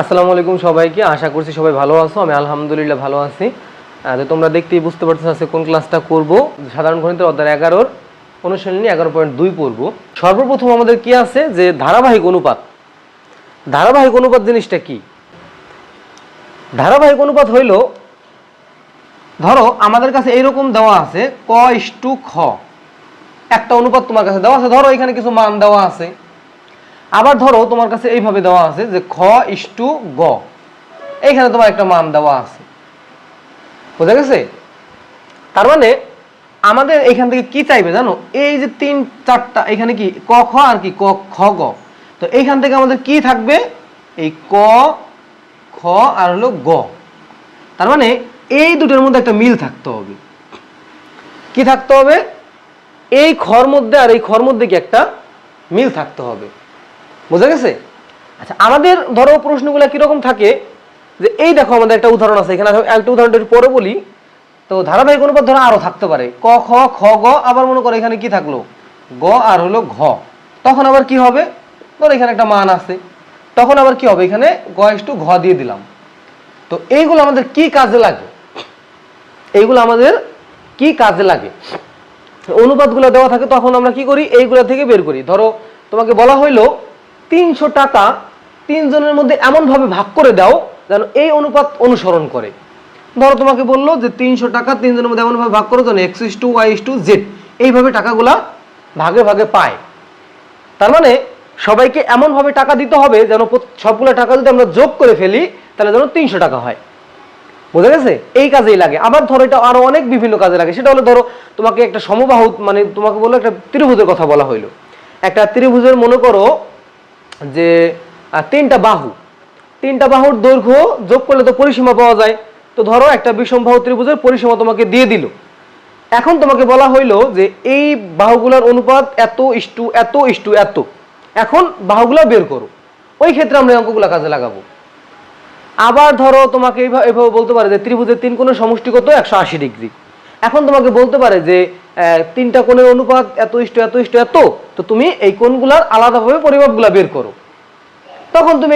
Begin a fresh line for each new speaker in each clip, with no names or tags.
আসসালামু আলাইকুম সবাইকে। আশা করছি সবাই ভালো আছো। আমি আলহামদুলিল্লাহ ভালো আছি। তো তোমরা দেখতেই বুঝতে পারছো আজকে কোন ক্লাসটা করব। সাধারণ গণিতের অধ্যায় 11 অনুশীলনী 11.2 পড়ব। সর্বপ্রথম আমাদের কি আছে যে ধারাবাহিক অনুপাত। ধারাবাহিক অনুপাত জিনিসটা কি? ধারাবাহিক অনুপাত হইল, ধরো আমাদের কাছে এইরকম দেওয়া আছে ক/খ, একটা অনুপাত তোমার কাছে দেওয়া আছে। ধরো এখানে কিছু মান দেওয়া আছে। আবার ধরো তোমার কাছে এইভাবে দেওয়া আছে যে খ/গ, এইখানে তোমার একটা মান দেওয়া আছে। বোঝা গেছে? তার মানে আমাদের এখান থেকে কি চাইবে জানো? এই যে 3-4টা এখানে কি ক খ আর কি ক খ গ, তো এইখান থেকে আমাদের কি থাকবে? এই ক খ আর হলো গ। তার মানে এই দুটোর মধ্যে একটা মিল থাকতে হবে। কি থাকতে হবে? এই খর মধ্যে আর এই খর মধ্যে কি একটা মিল থাকতে হবে। বোঝা গেছে? আচ্ছা, আমাদের ধরো প্রশ্নগুলো কিরকম থাকে যে এই দেখো আমাদের একটা উদাহরণ আছে, এখানে একটা উদাহরণটা পরে বলি। তো ধারাবাহিক অনুপাত ধরো আরো থাকতে পারে ক খ খ গ, আবার মনে করো এখানে কি থাকলো গ আর হলো ঘ। তখন আবার কি হবে? ধরো এখানে একটা মান আছে, তখন আবার কি হবে? এখানে গ/ঘ দিয়ে দিলাম। তো এইগুলো আমাদের কি কাজে লাগে? এইগুলো আমাদের কি কাজে লাগে? অনুপাতগুলো দেওয়া থাকে, তখন আমরা কি করি? এইগুলা থেকে বের করি। ধরো তোমাকে বলা হইলো 300 টাকা 3 জনের মধ্যে এমন ভাবে ভাগ করে দাও যেন এই অনুপাত অনুসরণ করে। ধরো তোমাকে বললো যে 300 টাকা 3 জনের মধ্যে এমন ভাবে ভাগ করো যেন x/y/z এইভাবে টাকাগুলা ভাগে ভাগে পায়। তার মানে সবাইকে এমন ভাবে টাকা দিতে হবে যেন সবগুলো টাকা যদি আমরা যোগ করে ফেলি তাহলে যেন 300 টাকা হয়। বোঝা গেছে? এই কাজেই লাগে। আবার ধরো এটা আরো অনেক বিভিন্ন কাজে লাগে। সেটা হলো ধরো তোমাকে একটা সমবাহু, মানে তোমাকে বললো একটা ত্রিভুজের কথা বলা হইলো। একটা ত্রিভুজের মনে করো যে 3টা বাহু, 3টা বাহুর দৈর্ঘ্য যোগ করলে তো পরিসীমা পাওয়া যায়। তো ধরো একটা বিষমবাহু ত্রিভুজের পরিসীমা তোমাকে দিয়ে দিল। এখন তোমাকে বলা হইলো যে এই বাহুগুলোর অনুপাত এত/এত। এখন বাহুগুলো বের করো। ওই ক্ষেত্রে আমরা অঙ্কগুলো কাজে লাগাবো। আবার ধরো তোমাকে এইভাবে বলতে পারে যে ত্রিভুজের 3 কোণের সমষ্টি কত? 180 ডিগ্রি। এখন তোমাকে বলতে পারে যে 3টা কোণের অনুপাত এত/এত। তো তুমি এই কোণগুলোর আলাদাভাবে পরিমাপগুলো বের করো। তখন তুমি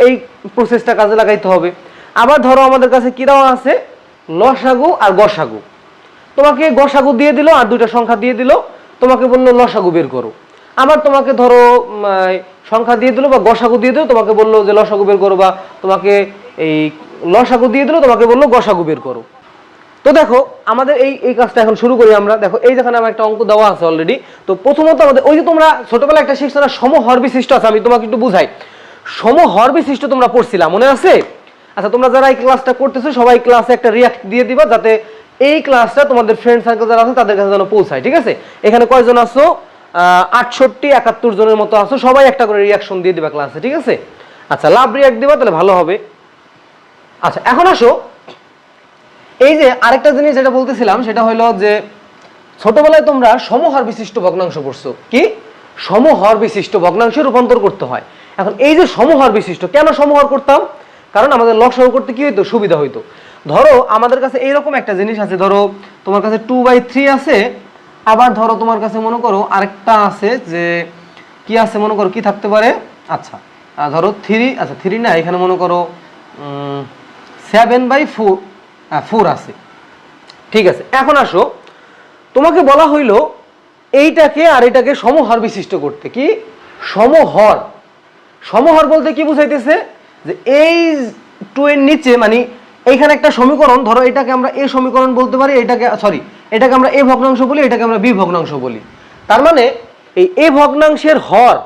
এই প্রসেসটা কাজে লাগাইতে হবে। আবার ধরো আমাদের কাছে কি দেওয়া আছে? লসাগু আর গসাগু। তোমাকে গসাগু দিয়ে দিল আর দুইটা সংখ্যা দিয়ে দিল, তোমাকে বললো লসাগু বের করো। আবার তোমাকে ধরো সংখ্যা দিয়ে দিল বা গসাগু দিয়ে দিল, তোমাকে বললো যে লসাগু বের করো, বা তোমাকে এই লসাগু দিয়ে দিল, তোমাকে বললো গসাগু বের করো। তো দেখো আমাদের এই কাজটা এখন শুরু করি আমরা। দেখো এই যেখানে আমার একটা অঙ্ক দেওয়া আছে অলরেডি। তো প্রথমত আমাদের ওই যে তোমরা ছোটবেলায় একটা শিখছো না সমহর বিশিষ্ট আছে, আমি তোমাকে একটু বুঝাই। সমহর বিশিষ্ট তোমরা পড়ছিলা, মনে আছে? আচ্ছা, তোমরা যারা এই ক্লাসটা করতেছো সবাই ক্লাসে একটা রিয়াক্ট দিয়ে দিবা, যাতে এই ক্লাসটা তোমাদের ফ্রেন্ড সার্কেল যারা আছে তাদের কাছে যেন পৌঁছায়। ঠিক আছে? এখানে কয়জন আছো? 68-71 জনের মতো আছো। সবাই একটা করে রিয়াকশন দিয়ে দিবা ক্লাসে। ঠিক আছে? আচ্ছা, লাভ রিয়াক্ট দিবা, তাহলে ভালো হবে। আচ্ছা, এখন আসো এই যে আরেকটা জিনিস যেটা বলতেছিলাম, সেটা হলো যে ছোটবেলায় তোমরা সমহর বিশিষ্ট ভগ্নাংশ পড়ছো। কি? সমহর বিশিষ্ট ভগ্নাংশে রূপান্তর করতে হয়। এখন এই যে সমহর বিশিষ্ট, কেন সমহর করতাম? কারণ আমাদের লসাগু করতে কি হইতো? সুবিধা হইতো। ধরো আমাদের কাছে এইরকম একটা জিনিস আছে, ধরো তোমার কাছে 2/3 আছে। আবার ধরো তোমার কাছে মনে করো আরেকটা আছে যে কি আছে, মনে করো কি থাকতে পারে? আচ্ছা ধরো 3, আচ্ছা 3 না, এখানে মনে করো 7/4 আছে। ঠিক আছে, এখন আসো তোমাকে বলা হইলো এইটাকে আর এটাকে সমহর বিশিষ্ট করতে। কি? সমহর। সমহর বলতে কি বুঝাইতেছে? যে এই 2 এর নিচে, মানে এইখানে একটা সমীকরণ, ধরো এটাকে আমরা এ সমীকরণ বলতে পারি, এটাকে আমরা এ ভগ্নাংশ বলি, এটাকে আমরা বি ভগ্নাংশ বলি। তার মানে এই এ ভগ্নাংশের হর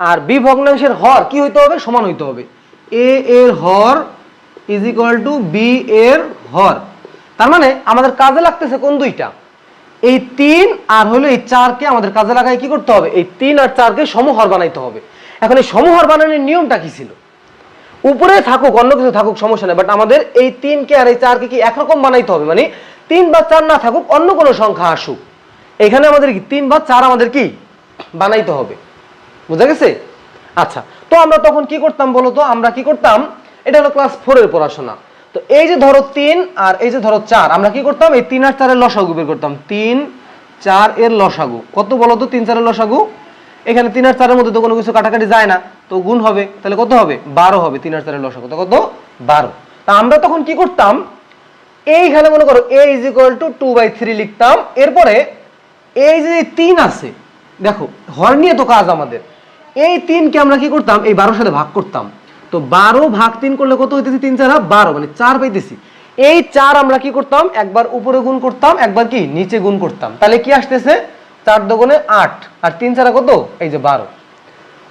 আর বি ভগ্নাংশের হর কি হইতে হবে? সমান হইতে হবে। এ এর হর ইজ ইকুয়াল টু বি এর হর। তার মানে আমাদের কাজে লাগতেছে কোন দুইটা? এই 3 আর হলো এই 4কে আমাদের কাজে লাগাই কি করতে হবে? এই 3 আর 4কে সমহর বানাইতে হবে। এখন এই সমহর বানানোর নিয়মটা কি ছিল? উপরে থাকুক অন্য কিছু থাকুক সমস্যা নেই, বাট আমাদের এই 3কে আর এই 4কে কি একরকম বানাইতে হবে। মানে 3 বা 4 না থাকুক, অন্য কোনো সংখ্যা আসুক, এখানে আমাদের কি 3 বা 4 আমাদের কি বানাইতে হবে। বুঝা গেছে? আচ্ছা, তো আমরা তখন কি করতাম বলো তো? আমরা কি করতাম? এটা হলো ক্লাস 4 এর পড়াশোনা। তো এই যে ধরো 3 আর এই যে ধরো 4, আমরা কি করতাম? এই 3 আর 4 এর লসাগু বের করতাম। 3, 4 এর লসাগু কত বলো তো? 3, 4 এর লসাগু এখানে 3 আর 4 এর মধ্যে তো কোনো কিছু কাটাকাটি যায় না, তো গুণ হবে, তাহলে কত হবে 12 হবে। 3 আর 4 এর লসাগু কত 12। তা আমরা তখন কি করতাম, এইখানে মনে করো a = 2/3 লিখতাম। এরপরে এই যে 3 আছে, দেখো হর নিয়ে তো কাজ আমাদের, এই 3 কে আমরা কি করতাম, এই 12 সাথে ভাগ করতাম। তো 12 ভাগ 3 করলে কত হইতেছে, 3 4 12, মানে 4 পাইতেছি। এই 4 আমরা কি করতাম, একবার উপরে গুণ করতাম, একবার কি নিচে গুণ করতাম। তাহলে কি আসতেছে, 4 দুগুণে 8 আর 3 4 কত, এই যে 12।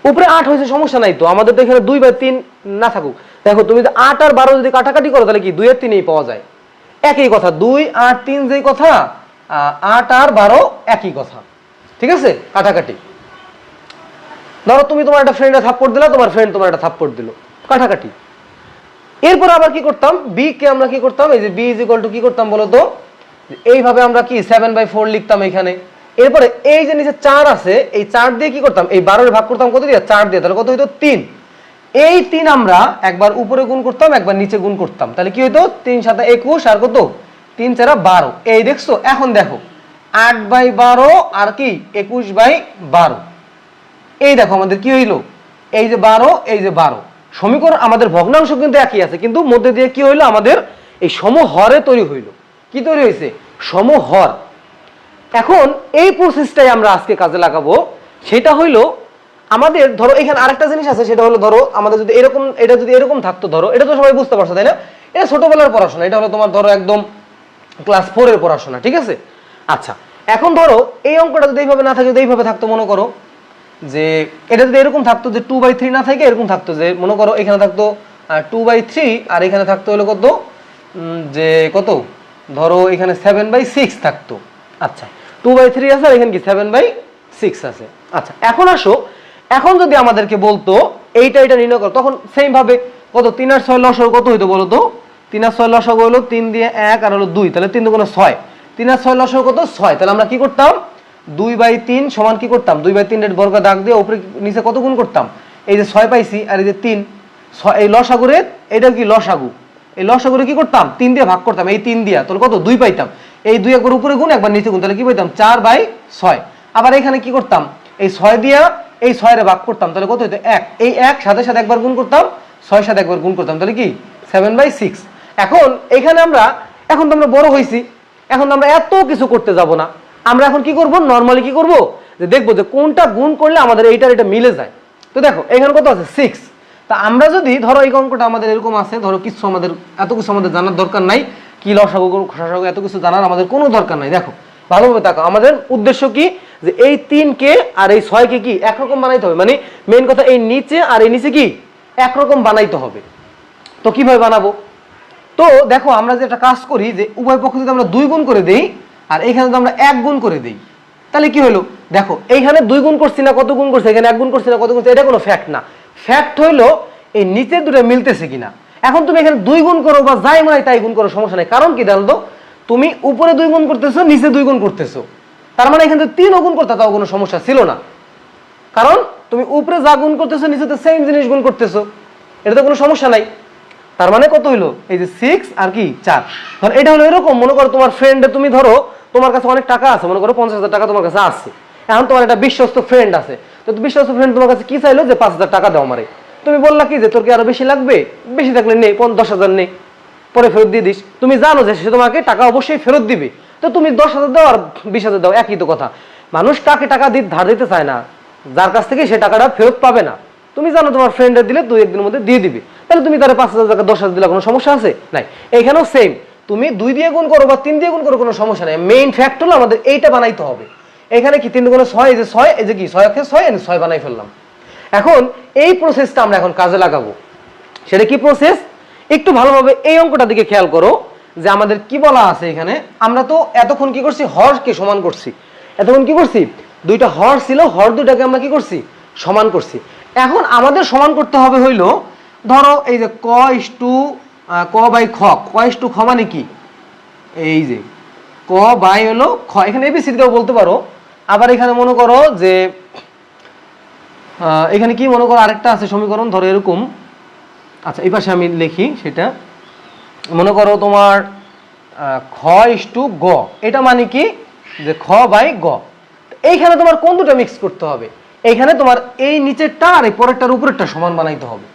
উপরে 8 হয়েছে, সমস্যা নাই তো, আমাদের তো এখানে 2/3 না থাকুক। দেখো তুমি 8 আর 12 যদি কাটাকাটি করো তাহলে কি 2 এর 3 পাওয়া যায়, একই কথা। 2 আর 3 যেই কথা, 8 আর 12 একই কথা, ঠিক আছে, কাটাকাটি। ধরো তুমি তোমার একটা ফ্রেন্ডে থাপ্পড় দিলা, তোমার ফ্রেন্ড তোমার একটা থাপ্পড় দিল, কাটাকাটি। এরপর আবার কি করতাম, বি কে আমরা কি করতাম, এই যে বি = কি করতাম বলো তো, এইভাবে আমরা কি 7/4 লিখতাম এখানে। এরপরে এই যে নিচে 4 আছে, এই 4 দিয়ে কি করতাম, এই 12 ভাগ করতাম কত দিয়ে, 4 দিয়ে, তাহলে কত হইতো 3। এই 3 আমরা একবার উপরে গুণ করতাম, একবার নিচে গুণ করতাম, তাহলে কি হইতো 3 7 21 আর কত 3 4 12। এই দেখছো, এখন দেখো 8/12 আর কি 21/12। এই দেখো আমাদের কি হইলো, এই যে 12, এই যে 12, সমীকরণ আমাদের ভগ্নাংশ কিন্তু একই আছে, কিন্তু মধ্যে দিয়ে কি হইলো, আমাদের এই সমহরে তৈরি হইলো। কি তৈরি হয়েছে, সমহর। এখন এই প্রসেসটাই আমরা আজকে কাজে লাগাবো। সেটা হইলো আমাদের, ধরো এখানে আরেকটা জিনিস আছে, সেটা হলো ধরো আমাদের যদি এরকম, এটা যদি এরকম থাকতো, ধরো এটা তো সবাই বুঝতে পারছো তাই না, এটা ছোটবেলার পড়াশোনা, এটা হলো তোমার ধরো একদম ক্লাস 4 এর পড়াশোনা, ঠিক আছে। আচ্ছা, এখন ধরো এই অঙ্কটা যদি এইভাবে না থাকে, যদি এইভাবে থাকতো, মনে করো যে এটা যদি এরকম থাকতো যে 2/3 না থাকে, এরকম থাকতো যে মনে করো এখানে থাকতো 2/3 আর এখানে থাকতো হলো কত, যে কত, ধরো এখানে 7/6 থাকতো। আচ্ছা, 2/3 আছে আর এখানে কি 7/6 আছে। আচ্ছা, এখন আসো, এখন যদি আমাদেরকে বলতো এইটা নির্ণয় করো, তখন সেম ভাবে কত 3 আর 6 লসাগু কত হইতো বলো তো, 3 আর 6 লসাগু হলো 3 দিয়ে 1 আর হলো 2, তাহলে 3 দুগুণে 6, 3 আর 6 লসাগু কত 6। তাহলে আমরা কি করতাম, 2/3 সমান কি করতাম, 2/3 এর বর্গ দাগ দিয়ে উপরে নিচে কত গুণ করতাম, এই যে 6 পাইছি আর এই যে 3, এই লসাগুরে, এটা কি লসাগু, এই লসাগুরে কি করতাম 3 দিয়ে ভাগ করতাম, এই 3 দিয়া, তাহলে কত 2 পাইতাম। এই 2 একবার উপরে গুণ একবার নিচে গুণ, তাহলে কি পাইতাম 4/6। আবার এখানে কি করতাম, এই 6 দিয়া এই 6 এর ভাগ করতাম, তাহলে কত হইতো 1, এই 1 সাথে সাথে একবার গুণ করতাম, 6 সাথে একবার গুণ করতাম, তাহলে কি 7/6। এখন এখানে আমরা, এখন তো আমরা বড় হইছি, এখন তো আমরা এত কিছু করতে যাব না। আমরা এখন কি করব, নরমালি কি করব, যে দেখবো যে কোনটা গুণ করলে আমাদের এইটার এটা মিলে যায়। তো দেখো এখানে কত আছে 6। তা আমরা যদি ধরো এই অঙ্কটা আমাদের এরকম আছে, ধরো কিছু আমাদের এত কিছু আমাদের জানার দরকার নাই, কি লসাগু খসাগু এত কিছু জানার আমাদের কোনো দরকার নাই। দেখো ভালোভাবে তাকাও, আমাদের উদ্দেশ্য কি, যে এই 3 কে আর এই 6 কে কি একরকম বানাইতে হবে, মানে মেইন কথা এই নিচে আর এই নিচে কি একরকম বানাইতে হবে। তো কিভাবে বানাবো, তো দেখো আমরা যে একটা কাজ করি, যে উভয় পক্ষ যদি আমরা 2 গুণ করে দেই আর এইখানে যদি আমরা 1 গুণ করে দেই, তাহলে কি হলো, দেখো এইখানে 2 গুণ করছি না কত গুণ করছি, এখানে 1 গুণ করছি না কত গুণ করছি, এটা কোনো ফ্যাক্ট না। ফ্যাক্ট হইলো এই নিচের দুটো মিলতেছে কিনা। এখন তুমি এখানে 2 গুণ করো বা যাই মনে হয় তাই গুণ করো, সমস্যা নাই। কারণ কি জানো তো, তুমি উপরে 2 গুণ করতেছো, নিচে 2 গুণ করতেছো, তার মানে এখানে 3 গুণ করতে তাও কোনো সমস্যা ছিল না, কারণ তুমি উপরে যা গুণ করতেছো নিচে তো সেম জিনিস গুণ করতেছো, এটা তো কোনো সমস্যা নাই। তার মানে কত হইলো, এই যে 6 আর কি 4। ধরো এটা হলো এরকম, মনে করো তোমার ফ্রেন্ডে, তুমি ধরো তোমার কাছে অনেক টাকা আছে, মনে করো 50,000 টাকা তোমার কাছে আছে। এখন তোমার একটা বিশ্বস্ত ফ্রেন্ড আছে, তো বিশ্বস্ত ফ্রেন্ড তোমার কাছে কি চাইলো, যে 5,000 টাকা দাও আমারে। তুমি বললা কি, যে তোর কি আরো বেশি লাগবে, বেশি থাকলে নেই, 10,000 নেই, পরে ফেরত দিয়ে দিস। তুমি জানো যে সে তোমাকে টাকা অবশ্যই ফেরত দিবে, তো তুমি 10,000 দাও আর 20,000 দাও, একই তো কথা। মানুষ কাকে টাকা ধার দিতে চায় না, যার কাছ থেকে সে টাকাটা ফেরত পাবে না। তুমি জানো তোমার ফ্রেন্ডের দিলে 2-1 দিনের মধ্যে দিয়ে দিবে, তাহলে তুমি তার 5,000 টাকা 10,000 দিলে কোনো সমস্যা আছে নাই। এইখানেও সেম, তুমি 2 দিয়ে গুণ করো বা 3 দিয়ে গুণ করো, কোনো সমস্যা নাই। মেইন ফ্যাক্ট হলো আমাদের এইটা বানাইতে হবে। এখানে কি 3 গুণে 6, এই যে 6, এই যে কি 6 কে 6, 6 বানাই ফেললাম। এখন এই প্রসেসটা আমরা এখন কাজে লাগাবো। সেটা কি প্রসেস, একটু ভালোভাবে এই অঙ্কটার দিকে খেয়াল করো, যে আমাদের কি বলা আছে এখানে। আমরা তো এতক্ষণ কি করছি, হরকে সমান করছি। এতক্ষণ কি করছি, দুইটা হর ছিল, হর দুটাকে আমরা কি করছি, সমান করছি। এখন আমাদের সমান করতে হবে হইলো, ধরো এই যে ক/খ, ক/খ মানে কি, এই যে ক/ হলো খ, এখানে এবিসিডি দিয়েও বলতে পারো। আবার এখানে মনে করো যে এখানে কি মনে করো আরেকটা আছে সমীকরণ, ধরো এরকম। আচ্ছা, এই পাশে আমি লিখি, সেটা মনে করো তোমার খ/গ, এটা মানে কি, যে খ/গ। এইখানে তোমার কোন দুটো মিক্স করতে হবে, এইখানে তোমার এই নিচেরটা আর এই পরেরটার উপরেরটা সমান বানাইতে হবে।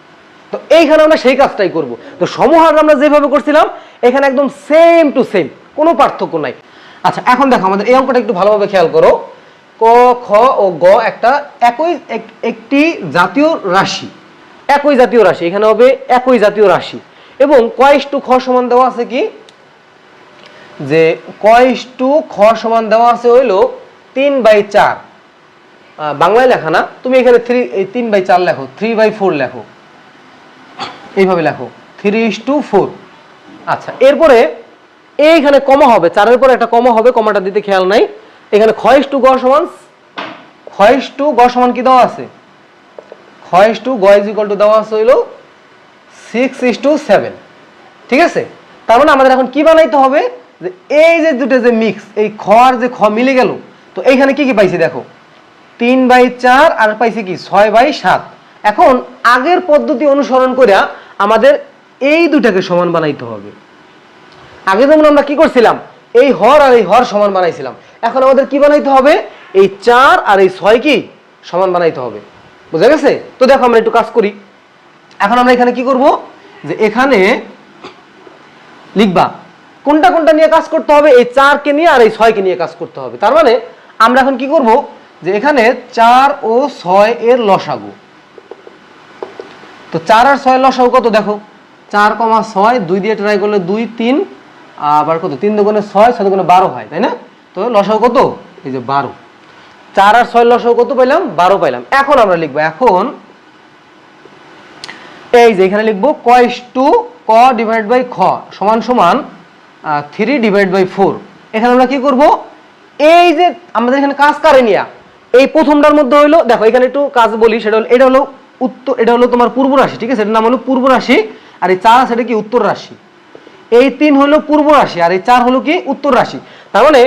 তো এইখানে আমরা সেই কাজটাই করব। তো সমহার আমরা যেভাবে করছিলাম এখানে একদম সেম টু সেম, কোনো পার্থক্য নাই। আচ্ছা এখন দেখো আমাদের এই অঙ্কটা একটু ভালোভাবে খেয়াল করো। ক খ ও গ একটা একটি জাতীয় রাশি, একই জাতীয় রাশি, এখানে হবে একই জাতীয় রাশি। এবং ক ইস্টু খ সমান দেওয়া আছে কি, যে ক ইস্টু খ সমান দেওয়া আছে হইলো 3/4। বাংলায় লেখা না, তুমি এখানে 3/4 লেখো, 3/4 লেখো, এইভাবে লেখো 3:4। আচ্ছা এরপরে এইখানে কমা হবে, 4-এর পরে একটা কমা হবে, কমাটা দিতে খেয়াল নাই। এখানে খ ইস্টু গ সমান কি দেওয়া আছে, খ ইস্টু গ ইজ ইকুয়াল টু দেওয়া আছে হইলো 6:7। ঠিক আছে, তার মানে আমাদের এখন কি বানাইতে হবে, যে এই যে দুটো যে মিক্স, এই খ আর যে খ মিলে গেল, তো এইখানে কি কি পাইছি দেখো, 3/4 আর পাইছি কি 6/7। এখন আগের পদ্ধতি অনুসরণ করে আমাদের এই দুটাকে সমান বানাইতে হবে। আগে যেমন আমরা কি করছিলাম, এই হর আর এই হর সমান বানাইছিলাম, এখন আমাদের কি বানাইতে হবে, এই 4 আর এই 6 কি সমান বানাইতে হবে। বুঝা গেছে? তো দেখো আমরা একটু কাজ করি। এখন আমরা এখানে কি করব, যে এখানে লিখবা কোনটা কোনটা নিয়ে কাজ করতে হবে, এই 4 কে নিয়ে আর এই 6 কে নিয়ে কাজ করতে হবে। তার মানে আমরা এখন কি করব, যে এখানে 4 ও 6 এর লসাগু। তো 4 আর 6 লসাগু কত দেখো, 4,6, 2 দিয়ে ট্রাই করলে 2, 3, আবার কত 3 দুগুণে 6, 6 দুগুণে 12 হয়, তাই না? তো লসাগু কত, এই যে 12। 4 আর 6 লসাগু কত পাইলাম, 12 পাইলাম। এখন আমরা লিখবো, এখন এই যে এখানে লিখবো ক ইস্টু ক ডিভাইড বাই খ সমান সমান 3/4। এখানে আমরা কি করব, এই যে আমাদের এখানে কাজ কারে নিয়া, এই প্রথমটার মধ্যে হইলো, দেখো এখানে একটু কাজ বলি, সেটা হলো, এটা হলো উত্তর, এটা হলো তোমার পূর্ব রাশি, ঠিক আছে, এটার নাম হলো পূর্ব রাশি। আর এই 4 আছে এটা কি উত্তর রাশি। এই 3 হলো পূর্ব রাশি আর এই 4 হলো কি উত্তর রাশি। তার মানে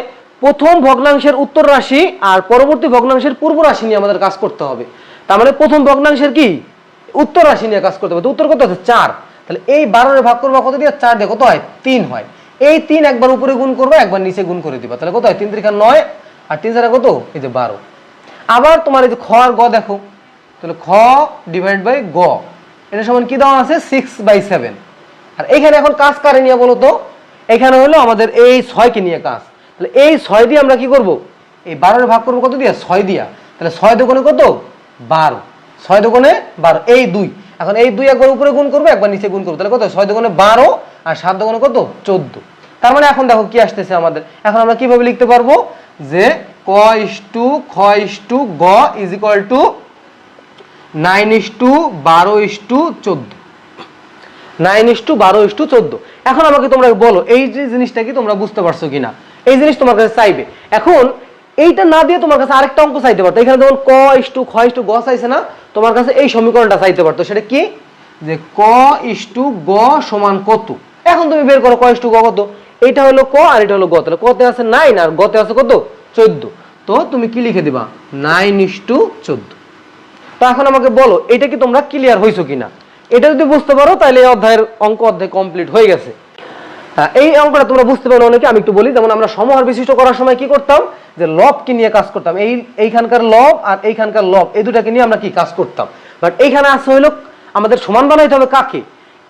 প্রথম ভগ্নাংশের উত্তর রাশি আর পরবর্তী ভগ্নাংশের পূর্ব রাশি নিয়ে আমাদের কাজ করতে হবে। তার মানে প্রথম ভগ্নাংশের কি উত্তর রাশি নিয়ে কাজ করতে হবে। তো উত্তর কত আছে 4, তাহলে এই 12 এর ভাগ করবা কত দিয়ে, 4 দিয়ে কত হয় 3 হয়। এই 3 একবার উপরে গুণ করবে, একবার নিচে গুণ করে দিবা, তাহলে কত হয় 3 × 9 আর 3 × কত, এই যে 12। আবার তোমার এই যে খ আর গ দেখো, তাহলে খ ডিভাইড বাই গ এটা সমান কি দেওয়া আছে 6/7। আর এখানে এখন কাজ কারে নিয়ে বলো তো, এখানে হলো আমাদের এই 6 কে নিয়ে কাজ। তাহলে এই 6 দিয়ে আমরা কি করব, এই 12 এর ভাগ করব কত দিয়ে, 6 দিয়া, তাহলে 6 দুগুণে কত 12, 6 দুগুণে 12, এই 2। এখন এই 2 একবার উপরে গুণ করবে, একবার নিচে গুণ করবে, তাহলে কত 6 দুগুণে 12 আর 7 দুগুণে কত 14। তার মানে এখন দেখো কি আসতেছে আমাদের, এখন আমরা কিভাবে লিখতে পারবো, যে ক ইস্টু খ ইস্টু গ ইজ ইকুয়াল টু 9:12:14, 9:12:14। এখন আমাকে তোমরা বলো এই যে জিনিসটা কি তোমরা বুঝতে পারছো কিনা, এই জিনিস তোমার কাছে চাইবে। এখন এইটা না দিয়ে তোমার কাছে আরেকটা অঙ্ক চাইতে পারতো, এখানে যেমন ক ইস্টু খ ইস্টু গ চাইছে না, তোমার কাছে এই সমীকরণটা চাইতে পারতো, সেটা কি, যে ক ইস্টু গ সমান কত। এখন তুমি বের করো ক ইস্টু গ কত, এইটা হলো ক আর এটা হলো গ, তাহলে কতে আছে 9 আর গতে আছে কত 14। তো তুমি কি লিখে দিবা 9:14। তো এখন আমাকে বলো এটা কি তোমরা ক্লিয়ার হইছো কিনা, এটা যদি বুঝতে পারো তাহলে এই অধ্যায়ের অধ্যায় কমপ্লিট হয়ে গেছে। এই অঙ্কটা তোমরা বুঝতে পারো অনেকে, আমি একটু বলি। যেমন আমরা সমহার বিশিষ্ট করার সময় কি করতাম, যে লবকে নিয়ে কাজ করতাম, এইখানকার লব আর এইখানকার লব, এই দুটাকে নিয়ে আমরা কি কাজ করতাম। বাট এইখানে আসছে হইলো আমাদের সমান বানাইতে হবে কাকে,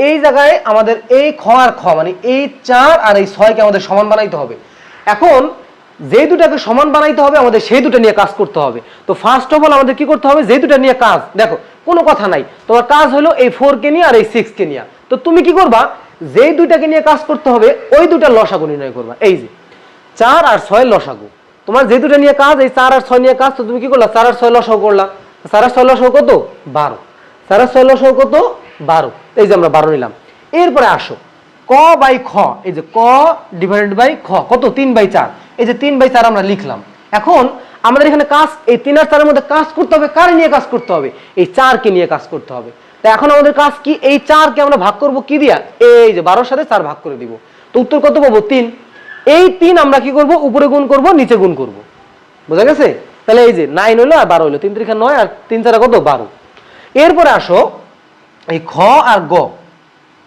এই জায়গায় আমাদের এই খ আর খ মানে এই 4 আর এই 6 কে আমাদের সমান বানাইতে হবে। এখন যে দুটাকে সমান বানাইতে হবে আমাদের সেই দুটো নিয়ে কাজ করতে হবে। তো ফার্স্ট অফ অল আমাদের কি করতে হবে, যে দুটো নিয়ে কাজ, দেখো কোনো কথা নাই, তোমার কাজ হলো এই 4 কে নিয়ে আর এই 6 কে নিয়ে। তো তুমি কি করবা, যেই দুইটাকে নিয়ে কাজ করতে হবে ওই দুটার লসাগু নির্ণয় করবা। এই যে 4 আর 6 লসাগু, তোমার যে দুটো নিয়ে কাজ, এই 4 আর 6 নিয়ে কাজ, তো তুমি কি করলা 4 আর 6 লসাগু করলা, 4 আর 6 লসাগু কত 12, 4 আর 6 লসাগু কত 12, এই যে আমরা 12 নিলাম। এরপরে আসো ক বাই খ, এই যে ক ডিভাইডেড বাই খ কত 3/4, এই যে 3/4 আমরা লিখলাম। এখন আমাদের এখানে কাজ এই 3 আর 4 এর মধ্যে কাজ করতে হবে, কার নিয়ে কাজ করতে হবে, এই 4 কে নিয়ে কাজ করতে হবে। তো এখন আমাদের কাজ কি, এই 4 কে আমরা ভাগ করব কি দিয়া, এই যে 12 এর সাথে 4 ভাগ করে দিব, তো উত্তর কত পাবো 3। এই 3 আমরা কি করব, উপরে গুণ করব নিচে গুণ করব, বুঝা গেছে? তাহলে এই যে 9 হলো আর 12 হলো, 3 3 9 আর 3 4 কত 12। এরপরে আসো এই খ আর গ,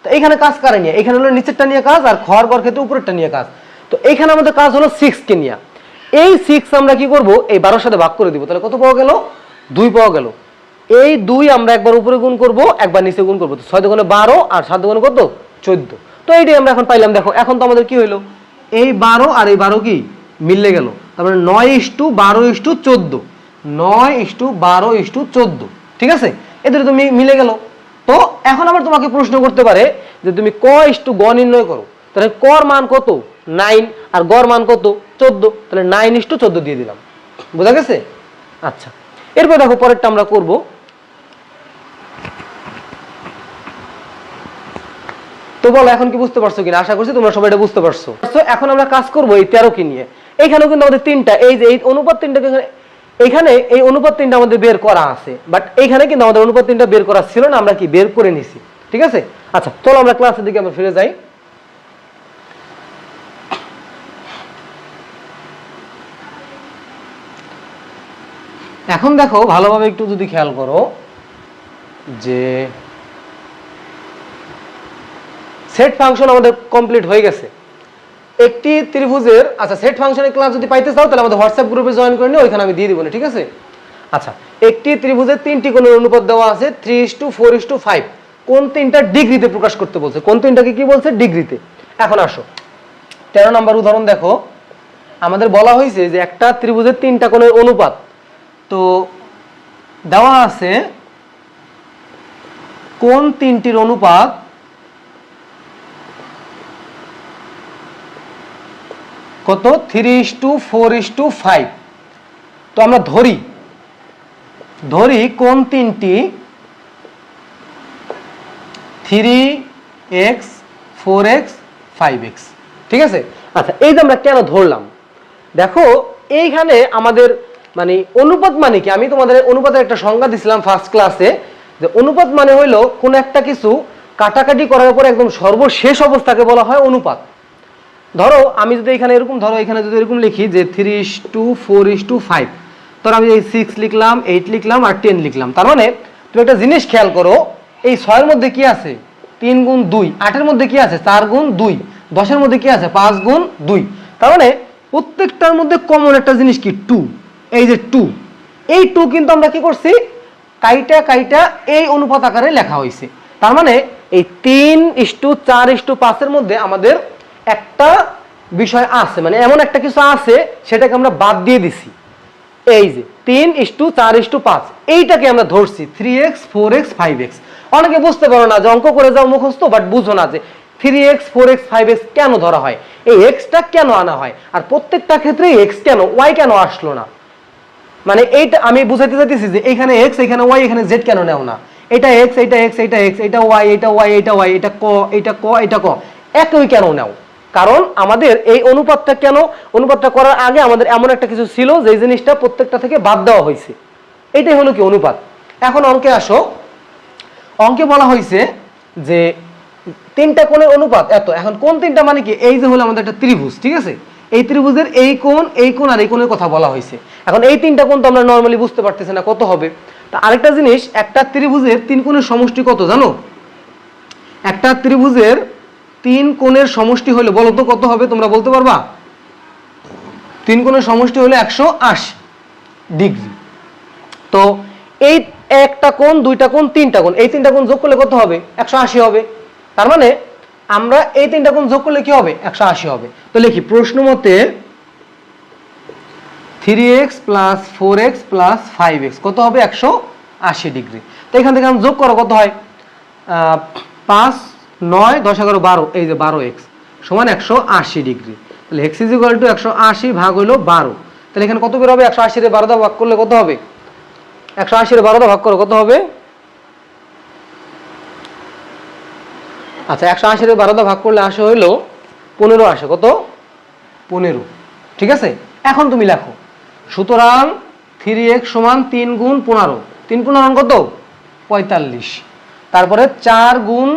তো এইখানে কাজ কারে নিয়ে, এখানে হলো নিচেরটা নিয়ে কাজ আর খ আর গর ক্ষেত্রে উপরেরটা নিয়ে কাজ। তো এইখানে আমাদের কাজ হলো 6 কে নিয়ে, এই 6 আমরা কি করব, এই 12 এর সাথে ভাগ করে দিব, তাহলে কত পাওয়া গেল 2 পাওয়া গেল। এই 2 আমরা একবার উপরে গুণ করব, একবার নিচে গুণ করব। তো 6 দুগুণে 12 আর 7 দুগুণে কত? 14। তো এইটাই আমরা এখন পাইলাম। দেখো এখন তো আমাদের কি হইলো, এই 12 আর এই 12 কি মিলে গেল। তারপরে 9:12:14, 9:12:14, ঠিক আছে, এদের তো মিলে গেল। তো এখন আবার তোমাকে প্রশ্ন করতে পারে যে তুমি ক ইস্টু গ নির্ণয় করো, তাহলে কর মান কত? 9 আর গড় মান কত? 14, তাহলে 9:14 দিয়ে দিলাম। বোঝা গেছে? আচ্ছা, এরপর দেখো পরেরটা আমরা করব। তো বলো এখন কি বুঝতে পারছো কিনা? আশা করছি তোমরা সবাই এটা বুঝতে পারছো। এখন আমরা কাজ করব এই 13 কে নিয়ে। এইখানেও কিন্তু আমাদের তিনটা, এই যে এই অনুপাত তিনটাকে এখানে এই অনুপাত তিনটা আমাদের বের করা আছে, বাট এইখানে কিন্তু আমাদের অনুপাত তিনটা বের করা ছিল না, আমরা কি বের করে নিছি। ঠিক আছে, আচ্ছা চলো আমরা ক্লাসের দিকে আমরা ফিরে যাই। এখন দেখো ভালোভাবে একটু যদি খেয়াল করো যে সেট ফাংশন আমাদের কমপ্লিট হয়ে গেছে। একটি ত্রিভুজের, আচ্ছা সেট ফাংশনের ক্লাস যদি পাইতে চাও তাহলে আমাদের হোয়াটসঅ্যাপ গ্রুপে জয়েন করে নিও, ওইখানে আমি দিয়ে দিব না, ঠিক আছে। আচ্ছা, একটি ত্রিভুজের তিনটি কোণের অনুপাত দেওয়া আছে 3:4:5। কোন তিনটা ডিগ্রিতে প্রকাশ করতে বলছে, কোন তিনটাকে কি বলছে? ডিগ্রিতে। এখন আসো 13 নম্বর উদাহরণ দেখো। আমাদের বলা হয়েছে যে একটা ত্রিভুজের তিনটা কোণের অনুপাত, তো দেওয়া আছে কোন তিনটির অনুপাত কত? 3:4:5। তো আমরা ধরি কোন তিনটি 3x 4x 5x, ঠিক আছে। আচ্ছা, এই যে আমরা কেন ধরলাম, দেখো এইখানে আমাদের মানে অনুপাত মানে কি, আমি তোমাদের অনুপাতের একটা সংজ্ঞা দিছিলাম ফার্স্ট ক্লাসে, যে অনুপাত মানে হইলো কোন একটা কিছু কাটাকাটি করার পর একদম সর্বশেষ অবস্থাকে বলা হয় অনুপাত। ধরো আমি যদি এখানে এরকম, ধরো এখানে যদি এরকম লিখি যে 3:4:5, ধরো আমি এই 6 লিখলাম, 8 লিখলাম আর 10 লিখলাম। তার মানে তুমি একটা জিনিস খেয়াল করো, এই 6 এর মধ্যে কি আছে? 3 গুণ 2। 8 এর মধ্যে কি আছে? 4 গুণ 2। 10 এর মধ্যে কি আছে? 5 গুণ 2। তার মানে প্রত্যেকটার মধ্যে কমন একটা জিনিস কি? 2। এই যে 2, এই 2 কিন্তু আমরা কি করছি? কাইটা এই অনুপাত আকারে লেখা হয়েছে। তার মানে এই 3:4:5 এর মধ্যে আমাদের একটা বিষয় আছে, মানে এমন একটা কিছু আছে সেটাকে আমরা বাদ দিয়ে দিছি। এই যে 3:4:5, এইটাকে আমরা ধরছি 3x 4x 5x। অনেকে বুঝতে পারো না যে অঙ্ক করে যাও মুখস্থ, বাট বুঝো না যে 3x 4x 5x কেন ধরা হয়, এই এক্সটা কেন আনা হয়, আর প্রত্যেকটা ক্ষেত্রে এক্স কেন, ওয়াই কেন আসলো না। মানে এইটা আমি বুঝাইতে চাইতেছি যে এখানে এক্স, এখানে ওয়াই, এখানে জেড কেন নেও না। এটা এক্স, এটা এক্স, এটা এক্স, এটা ওয়াই, এটা ওয়াই, এটা ওয়াই, এটা ক, এটা ক, এটা ক, একই কেন নাও? কারণ আমাদের এই অনুপাতটা কেন, অনুপাতটা করার আগে আমাদের এমন একটা কিছু ছিল যে জিনিসটা প্রত্যেকটা থেকে বাদ দেওয়া হয়েছে। এটাই হলো কি অনুপাত। এখন অঙ্কে আসো, অঙ্কে বলা হয়েছে যে তিনটা কোণের অনুপাত এত। এখন কোন তিনটা মানে কি? এই যে হলো আমাদের একটা ত্রিভুজ, ঠিক আছে, এই ত্রিভুজের এই কোণ, এই কোণ আর এই কোণের কথা বলা হয়েছে। এখন এই তিনটা কোণ তো আমরা নর্মালি বুঝতে পারতেছি না কত হবে। তা আরেকটা জিনিস, একটা ত্রিভুজের তিন কোণের সমষ্টি কত জানো? একটা ত্রিভুজের তিন কোণের সমষ্টি হলে বলো তো কত হবে? তোমরা বলতে পারবা? তিন কোণের সমষ্টি হলে 180 ডিগ্রি। তো এই একটা কোণ, দুইটা কোণ, তিনটা কোণ, এই তিনটা কোণ যোগ করলে কত হবে? 180 হবে। তার মানে আমরা এই তিনটা কোণ যোগ করলে কি হবে? 180 হবে। তো লিখি প্রশ্ন মতে 3x + 4x + 5x কত হবে? 180 ডিগ্রি। তো এখান থেকে আমি যোগ করো, কত হয়? 5 9 10 11 12, এই যে 12x সমান 180 ডিগ্রি। তাহলে x = 180 ভাগ হলো 12। তাহলে এখানে কত বের হবে? 180 এর 12 ভাগ করলে কত হবে? 180 এর 12 ভাগ করো, কত হবে? আচ্ছা, 180 এর 12 ভাগ করলে আসে হইলো 15 আসে। কত? 15, ঠিক আছে। এখন তুমি লেখো, সুতরাং 3x = 3 গুণ 15, 3 15 কত? 45। তারপরে 4 গুণ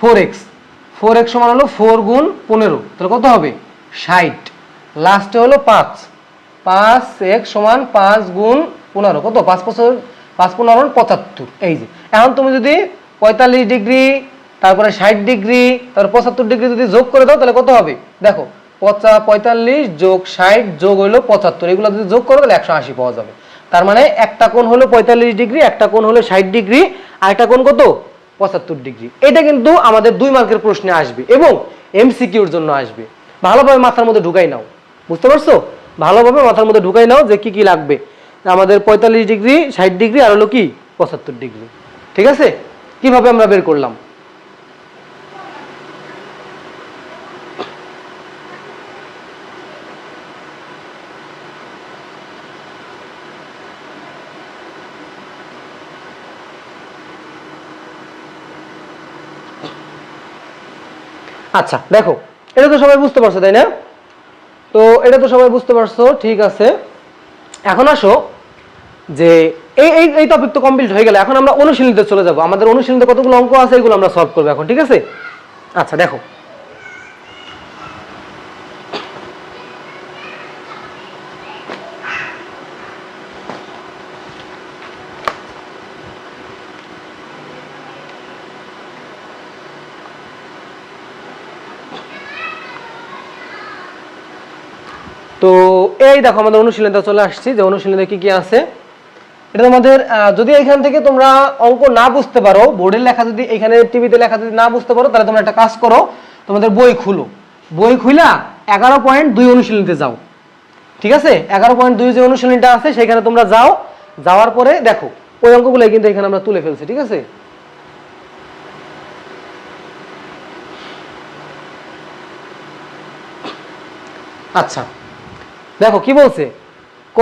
4x, 4x সমান হলো 4 গুণ 15, তাহলে কত হবে? 60। লাস্টে হলো 5, 5x = 5 গুণ 15, কত? 5 15 75। এই যে এখন তুমি যদি 45 ডিগ্রি, তারপরে 60 ডিগ্রি, তারপর 75 ডিগ্রি যদি যোগ করে দাও তাহলে কত হবে? দেখো 45 যোগ 60 যোগ হইলো 75, এগুলো যদি যোগ করো তাহলে 180 পাওয়া যাবে। তার মানে একটা কোণ হলো 45 ডিগ্রি, একটা কোণ হলো 60 ডিগ্রি, আর একটা কোণ কত 75 ডিগ্রি। এটা কিন্তু আমাদের 2 মার্কের প্রশ্নে আসবে এবং এমসিকিউর জন্য আসবে। ভালোভাবে মাথার মধ্যে ঢুকাই নাও, বুঝতে পারছো? ভালোভাবে মাথার মধ্যে ঢুকাই নাও যে কি কি লাগবে। আমাদের 45 ডিগ্রি, 60 ডিগ্রি আর হলো কি 75 ডিগ্রি। ঠিক আছে, কিভাবে আমরা বের করলাম? আচ্ছা দেখো, এটা তো সবাই বুঝতে পারছো তাই না? তো এটা তো সবাই বুঝতে পারছো, ঠিক আছে। এখন আসো যে এই এই এই টপিক তো কমপ্লিট হয়ে গেল, এখন আমরা অনুশীলনীতে চলে যাব। আমাদের অনুশীলনীতে কতগুলো অঙ্ক আছে এগুলো আমরা সলভ করবো এখন, ঠিক আছে? আচ্ছা দেখো, তো এই দেখো আমাদের অনুশীলনীতে চলে আসছি, যে অনুশীলনীতে কি কি আছে এটা তোমাদের যদি এখান থেকে তোমরা অঙ্ক না বুঝতে পারো, বোর্ডের লেখা যদি এখানে টিভিতে লেখা যদি না বুঝতে পারো, তাহলে তোমরা একটা কাজ করো, তোমাদের বই খুলো, বই খুলা 11.2 অনুশীলনীতে যাও। ঠিক আছে, 11.2 যে অনুশীলনীটা আছে সেখানে তোমরা যাও, যাওয়ার পরে দেখো ওই অঙ্কগুলো কিন্তু এখানে আমরা তুলে ফেলছি। ঠিক আছে, আচ্ছা দেখো কি বলছে, ক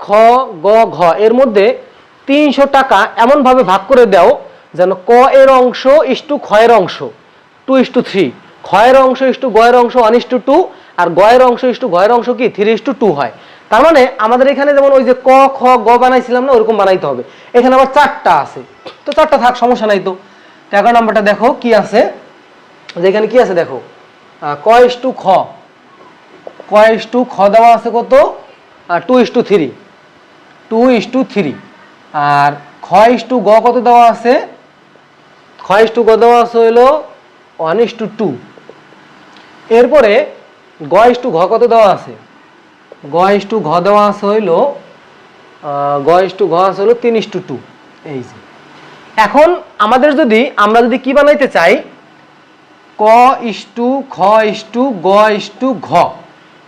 খ গ ঘ এর মধ্যে 300 টাকা এমন ভাবে ভাগ করে দাও যেন ক এর অংশ ইস্টু খ এর অংশ 2:3, খ এর অংশ ইস্টু গ এর অংশ 1:2, আর গ এর অংশ ইস্টু ঘ এর অংশ কি 3:2 হয়। তার মানে আমাদের এখানে যেমন ওই যে ক খ গ বানাইছিলাম না, ওরকম বানাইতে হবে। এখানে আবার 4টা আছে, তো 4টা থাক, সমস্যা নাই। তো 11 নম্বরটা দেখো কি আছে, যে এখানে কি আছে দেখো, ক ইস্টু খ, ক ইস্টু খ দেওয়া আছে কত 2:3, 2:3, আর খ ইস্টু গ কত দেওয়া আছে, খ ইস্টু গ দেওয়া আছে হইলো 1:2। এরপরে গ ইস্টু ঘ কত দেওয়া আছে, গ ইস্টু ঘ দেওয়া আছে হইলো গ ইস্টু ঘ আছে হইলো 3:2। এই যে এখন আমাদের যদি আমরা যদি কি বানাইতে চাই, ক ইস্টু খ ইস্টু গ ইস্টু ঘ,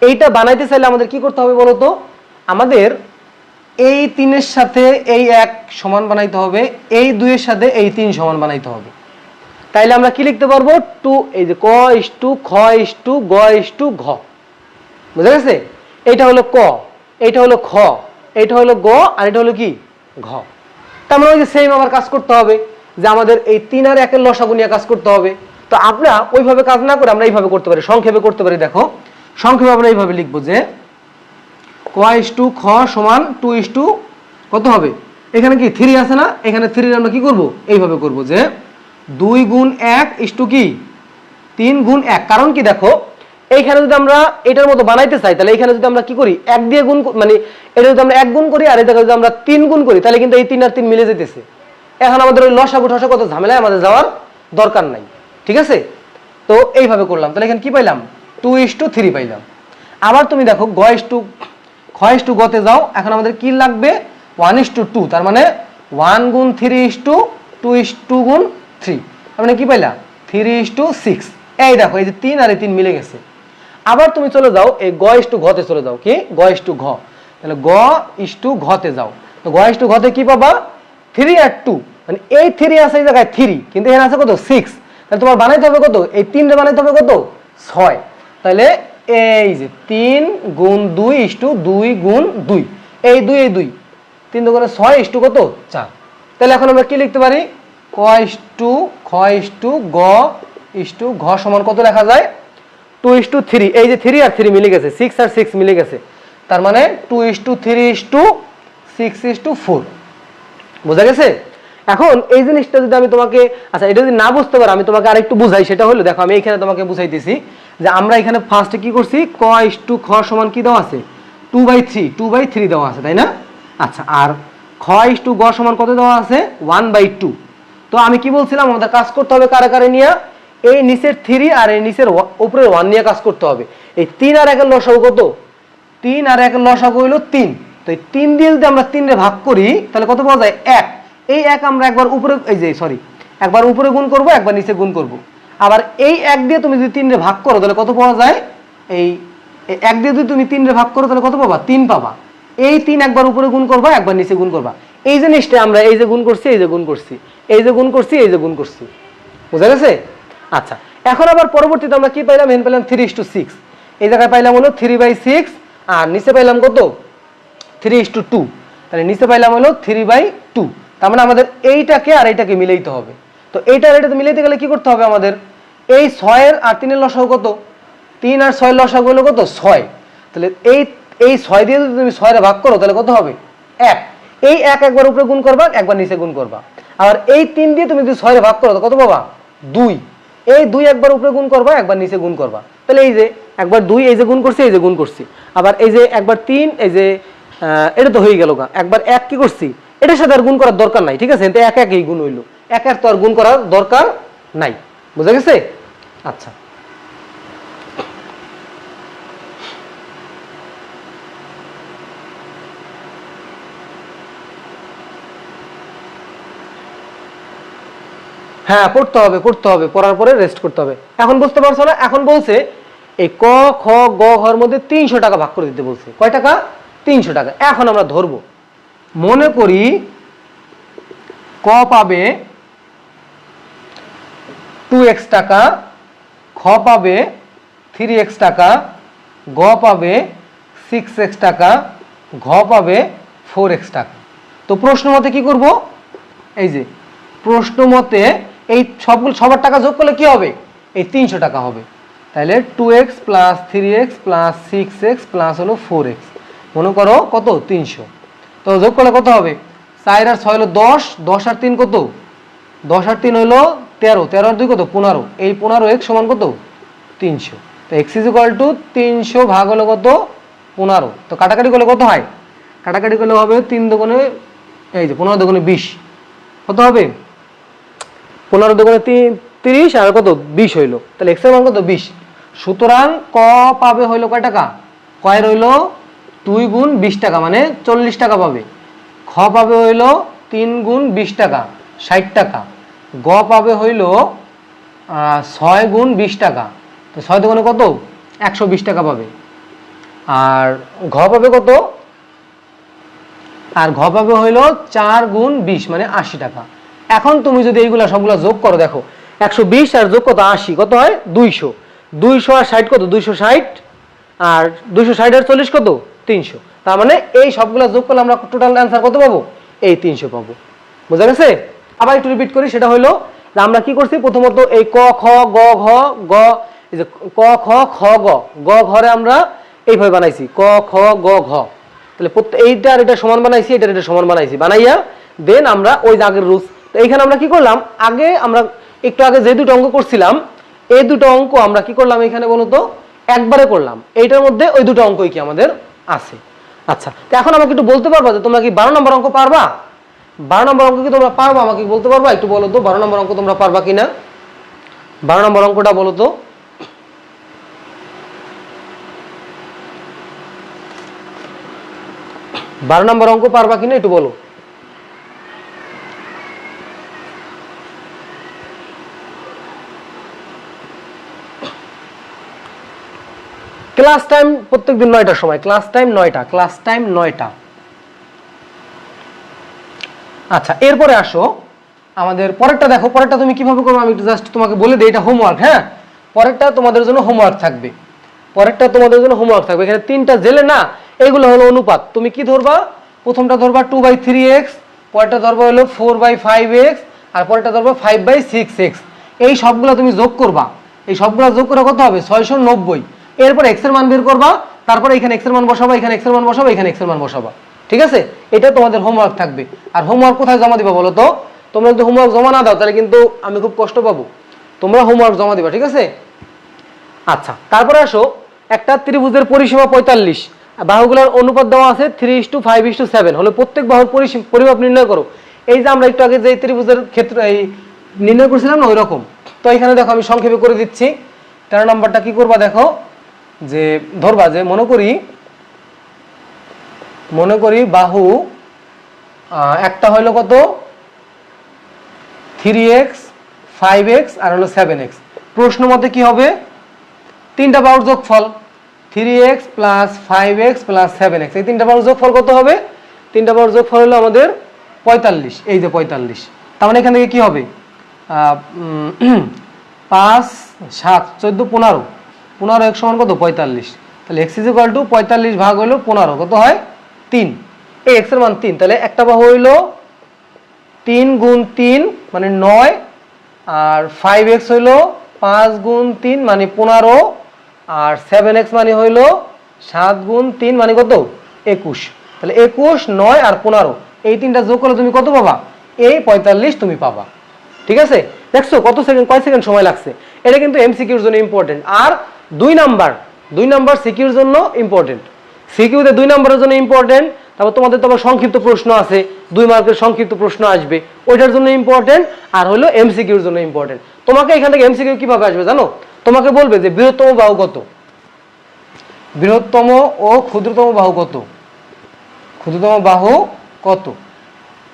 এইটা বানাইতে চাইলে আমাদের কি করতে হবে বলতো, আমাদের এই 3 এর সাথে এই 1 সমান বানাইতে হবে, এই 2 এর সাথে এই 3 সমান বানাইতে হবে। তাইলে আমরা কি লিখতে পারবো, 2, এই যে ক ইস্টু খ ইস্টু গ ইস্টু ঘ, বুঝা গেছে? এইটা হলো ক, এইটা হলো খ, এইটা হলো গ, আর এটা হলো কি ঘ। তার মানে ওই যে সেম আবার কাজ করতে হবে, যে আমাদের এই 3 আর 1 এর লসাগু নিয়ে কাজ করতে হবে। তো আমরা ওইভাবে কাজ না করে আমরা এইভাবে করতে পারি, সংক্ষেপে করতে পারি। দেখো সংক্ষেপে আমরা এইভাবে লিখবো যে ক ইস্টু খ সমান 2 কত হবে, এখানে কি 3 আছে না, এখানে 3 আমরা কি করব, এইভাবে করব যে 2 গুণ 1 ইস্টু কি 3 গুণ 1। কারণ কি দেখো, এইখানে যদি আমরা এটার মতো বানাইতে চাই, তাহলে এখানে যদি আমরা কি করি 1 দিয়ে গুণ, মানে এটা যদি আমরা 1 গুণ করি আর এটা যদি আমরা 3 গুণ করি, তাহলে কিন্তু এই 3 আর 3 মিলে যেতেছে। এখন আমাদের ওই লসাগু টসাগু কত ঝামেলায় আমাদের যাওয়ার দরকার নাই। ঠিক আছে, তো এইভাবে করলাম, তাহলে এখানে কি পাইলাম 2:3 পাইলাম। আবার তুমি দেখো গ ইস্টু খ ইস্টু গতে যাও, এখন আমাদের কি লাগবে 1:2, তার মানে 1 গুণ 3:2 গুণ 3, তার মানে কি পাইলা 3:6। এই দেখো এই যে 3 আর এই 3 মিলে গেছে। আবার তুমি চলে যাও এই গ ইস্টু ঘতে চলে যাও, কি গ ইস্টু ঘ, তাহলে গ ইস্টু ঘতে যাও, তো গ ইস্টু ঘতে কি পাবা 3 আর 2, মানে এই 3 আছে এই জায়গায় 3, কিন্তু এখানে আছে কত 6, তাহলে তোমার বানাইতে হবে কত, এই 3 রে বানাইতে হবে কত 6। তাহলে এই যে 3 গুণ 2:2 গুণ 2, এই 2 এই 2, 3 2 6 ইস্টু কত 4। তাহলে এখন আমরা কি লিখতে পারি, ক ইস্টু খ ইস্টু গ ইস্টু ঘ সমান কত লেখা যায় 2:3। এই যে 3 আর 3 মিলে গেছে, 6 আর 6 মিলে গেছে, তার মানে 2:3:6:4। বোঝা গেছে? এখন এই জিনিসটা যদি আমি তোমাকে, আচ্ছা এটা যদি না বুঝতে পারো আমি তোমাকে আরেকটু বুঝাই। সেটা হলো দেখো আমি এখানে তোমাকে বুঝাইতেছি যে আমরা এখানে ফার্স্টে কি করছি, ক ইস্টু খ সমান কি দেওয়া আছে 2/3 দেওয়া আছে, তাই না? আচ্ছা, আর খ ইস্টু গ সমান কত দেওয়া আছে 1/2। তো আমি কি বলছিলাম, আমাদের কাজ করতে হবে কারে কারে নিয়ে, এই নিচের 3 আর এই নিচের উপরের 1 নিয়ে কাজ করতে হবে। এই 3 আর 1 এর লসাগু কত, 3 আর 1 এর লসাগু হইলো 3, তো এই 3 দিয়ে যদি আমরা 3 রে ভাগ করি তাহলে কত পাওয়া যায় 1। এই 1 আমরা একবার উপরে একবার উপরে গুণ করব, একবার নিচে গুণ করব। আবার এই 1 দিয়ে তুমি যদি 3 রে ভাগ করো তাহলে কত পাওয়া যায়, এই 1 দিয়ে যদি তুমি 3 রে ভাগ করো তাহলে কত পাবা, 3 পাবা। এই 3 একবার উপরে গুণ করবা, একবার নিচে গুণ করবা। এই জিনিসটা আমরা এই যে গুণ করছি, এই যে গুণ করছি, এই যে গুণ করছি, এই যে গুণ করছি, বুঝা গেছে? আচ্ছা, এখন আবার পরবর্তীতে আমরা কি পাইলাম, এখানে পাইলাম 3:6। এই জায়গায় পাইলাম হলো 3/6, আর নিচে পাইলাম কত, 3:2। তাহলে নিচে পাইলাম হলো 3/2। তার মানে আমাদের এইটাকে আর এইটাকে মিলাইতে হবে। তো এইটা আর এটাতে মিলাইতে গেলে কি করতে হবে আমাদের, এই 6 আর 3 এর লসাগু কত, 3 আর 6 এর লসাগু হলো কত, 6। তাহলে এই 6 দিয়ে যদি তুমি 6 রে ভাগ করো তাহলে কত হবে, 1। এই 1 একবার উপরে গুণ করবা, একবার নিচে গুণ করবা। আবার এই 3 দিয়ে তুমি যদি 6 রে ভাগ করো তো কত পাবা, 2। এই 2 একবার উপরে গুণ করবা, একবার নিচে গুণ করবা। তাহলে এই যে একবার 2, এই যে গুণ করছি, এই যে গুণ করছি। আবার এই যে একবার 3, এই যে এটা তো হয়ে গেল গা। একবার 1 কি করছি, এটার সাথে আর গুণ করার দরকার নাই, ঠিক আছে? এটা 1 1 এই গুণ হইলো, 1 আর তো আর গুণ করার দরকার নাই, বুঝা গেছে? আচ্ছা, হ্যাঁ পড়তে হবে, পড়ার পরে রেস্ট করতে হবে। এখন বুঝতে পারছো না? এখন বলছে এই ক খ গ ঘর মধ্যে 300 টাকা ভাগ করে দিতে বলছে। কয় টাকা, 300 টাকা। এখন আমরা ধরবো, মনে করি ক পাবে 2x টাকা, খ পাবে 3x টাকা, গ পাবে 6x টাকা, ঘ পাবে 4x টাকা। তো প্রশ্ন মতে কি করব, এই যে প্রশ্ন মতে এই সবার টাকা যোগ করলে কি হবে, এই 300 টাকা হবে। তাহলে 2x plus 3x plus 6x plus হলো 4x, মনে করো কত, 300। তো যোগ করলে কত হবে, 4 আর 6 হলো 10, 10 আর 3 কত, 10 আর 3 হলো 13, 13 আর 2 কত, 15। এই 15x সমান কত, 300। তো x ইজ ইকুয়াল টু 300 ভাগ হলো কত, 15। তো কাটাকাটি করলে কত হয়, কাটাকাটি করলে হবে 3 দুগুণে, এই যে 15 দুগুণে 20, কত হবে, 15 দুগুণে 30 আর কত 20 হইলো। তাহলে x এর মান কত, 20। সুতরাং ক পাবে হইলো কয় টাকা, কয় রইলো 2 গুণ 20 টাকা, মানে 40 টাকা পাবে। খ পাবে হইলো 3 গুণ 20 টাকা, 60 টাকা। গ পাবে হইলো 6 গুণ 20 টাকা, তো 6 দুগুণে কত, 120 টাকা পাবে। আর ঘ পাবে কত, আর ঘ পাবে হইলো 4 গুণ 20 মানে 80 টাকা। এখন তুমি যদি এইগুলা সবগুলা যোগ করো, দেখো 120 আর যোগ কত 80, কত হয় 200। 200 আর 60 কত, 260। আর 260 আর 40 কত, 300। তার মানে এই সবগুলা যোগ করলে আমরা টোটাল অ্যান্সার কত পাবো, এই 300 পাবো। বোঝা গেছে? আবার একটু রিপিট করি, সেটা হলো যে আমরা কি করছি, প্রথমত এই ক খ গ ঘ গ, এই যে ক খ খ গ ঘরে আমরা এইভাবে বানাইছি ক খ গ ঘ। তাহলে এইটা আর এটা সমান বানাইছি, এটা এটা সমান বানাইছি, বানাইয়া দেন আমরা ওই আগের রুলস। তো এইখানে আমরা কি করলাম, আগে আমরা একটু আগে যে দুটো অঙ্ক করছিলাম, এই দুটো অঙ্ক আমরা কি করলাম এখানে বলতো, একবারে করলাম। এইটার মধ্যে ওই দুটো অঙ্কই কি আমাদের আছে। আচ্ছা, তো এখন আমাকে একটু বলতে পারবা যে তোমরা কি 12 নম্বর অঙ্ক পারবা? 12 নম্বর অঙ্ক কি তোমরা পারবা, আমাকে বলতে পারবা? একটু বলো তো 12 নম্বর অঙ্ক তোমরা পারবা কিনা, 12 নম্বর অঙ্কটা বলো তো। বারো নম্বর অঙ্ক পারবা কিনা একটু বলো। ক্লাস টাইম প্রত্যেকদিন 9টার সময়, ক্লাস টাইম 9টা, ক্লাস টাইম 9টা। আচ্ছা, এরপরে আসো আমাদের পরেরটা। দেখো পরেরটা তুমি কিভাবে করবে আমি একটু জাস্ট তোমাকে বলে দিই, এটা হোমওয়ার্ক। হ্যাঁ, পরেরটা তোমাদের জন্য হোমওয়ার্ক থাকবে, পরেরটা তোমাদের জন্য হোমওয়ার্ক থাকবে। এখানে 3টা জেলে না, এইগুলো হলো অনুপাত। তুমি কি ধরবা, প্রথমটা ধরবা 2/3x, পরেরটা ধরবা হলো 4/5x, আর পরেরটা ধরবা 5/6x। এই সবগুলো তুমি যোগ করবা, এই সবগুলো যোগ করে কত হবে, 690। এরপর x এর মান বের করবা, তারপরে এখানে x এর মান বসাবা, এখানে x এর মান বসাবা, এখানে x এর মান বসাবা। ঠিক আছে? এটা তোমাদের হোমওয়ার্ক থাকবে। আর হোমওয়ার্ক কোথায় জমা দিবা বলো তো? তোমরা যদি হোমওয়ার্ক জমা না দাও তাহলে কিন্তু আমি খুব কষ্ট পাবো। তোমরা হোমওয়ার্ক জমা দিবা, ঠিক আছে? আচ্ছা, তারপরে আসো একটা ত্রিভুজের পরিসীমা 45, বাহুগুলোর অনুপাত দেওয়া আছে 3:5:7, হলো প্রত্যেক বাহুর পরিমাপ নির্ণয় করো। এই যে আমরা একটু আগে যে ত্রিভুজের ক্ষেত্র এই নির্ণয় করছিলাম না, ওই রকম। তো এখানে দেখো আমি সংক্ষেপে করে দিচ্ছি। 13 নম্বরটা কি করবা, দেখো যে ধরবা যে মনে করি মনে করি বাহু একটা হইলো কত 3x 5x আর হলো 7x। প্রশ্ন মতে কি হবে তিনটা বাহুর যোগফল 3x + 5x + 7x, এই তিনটা বাহুর যোগফল কত হবে? তিনটা বাহুর যোগফল হলো আমাদের 45। এই যে 45, তার মানে এখান থেকে কি হবে 5 7 14 15, 15 x সমান কত 45। তাহলে x = 45 ভাগ হইলো 15 কত হয় 3। এই x এর মান 3, তাহলে একটা বাহু হইলো 3 × 3 মানে 9, আর 5x হইলো 5 × 3 মানে 15, আর 7x মানে হইলো 7 × 3 মানে কত 21। তাহলে 21 9 আর 15 এই তিনটা যোগ করলে তুমি কত পাবা? এই 45 তুমি পাবা। ঠিক আছে, দেখছো কত সেকেন্ড কয় সেকেন্ড সময় লাগছে। এটা কিন্তু এমসিকিউর জন্য ইম্পর্টেন্ট। আর 2 নাম্বার সিকিউর জন্য ইম্পর্টেন্ট। সিকিউতে 2 নাম্বারের জন্য ইম্পর্টেন্ট। তারপর তোমাদের তো আবার সংক্ষিপ্ত প্রশ্ন আছে, 2 মার্কের সংক্ষিপ্ত প্রশ্ন আসবে, ওইটার জন্য ইম্পর্টেন্ট। আর হলো এমসিকিউর জন্য ইম্পর্টেন্ট। তোমাকে এখান থেকে এমসিকিউ কিভাবে আসবে জানো? তোমাকে বলবে যে বৃহত্তম বাহু কত, বৃহত্তম ও ক্ষুদ্রতম বাহু কত, ক্ষুদ্রতম বাহু কত।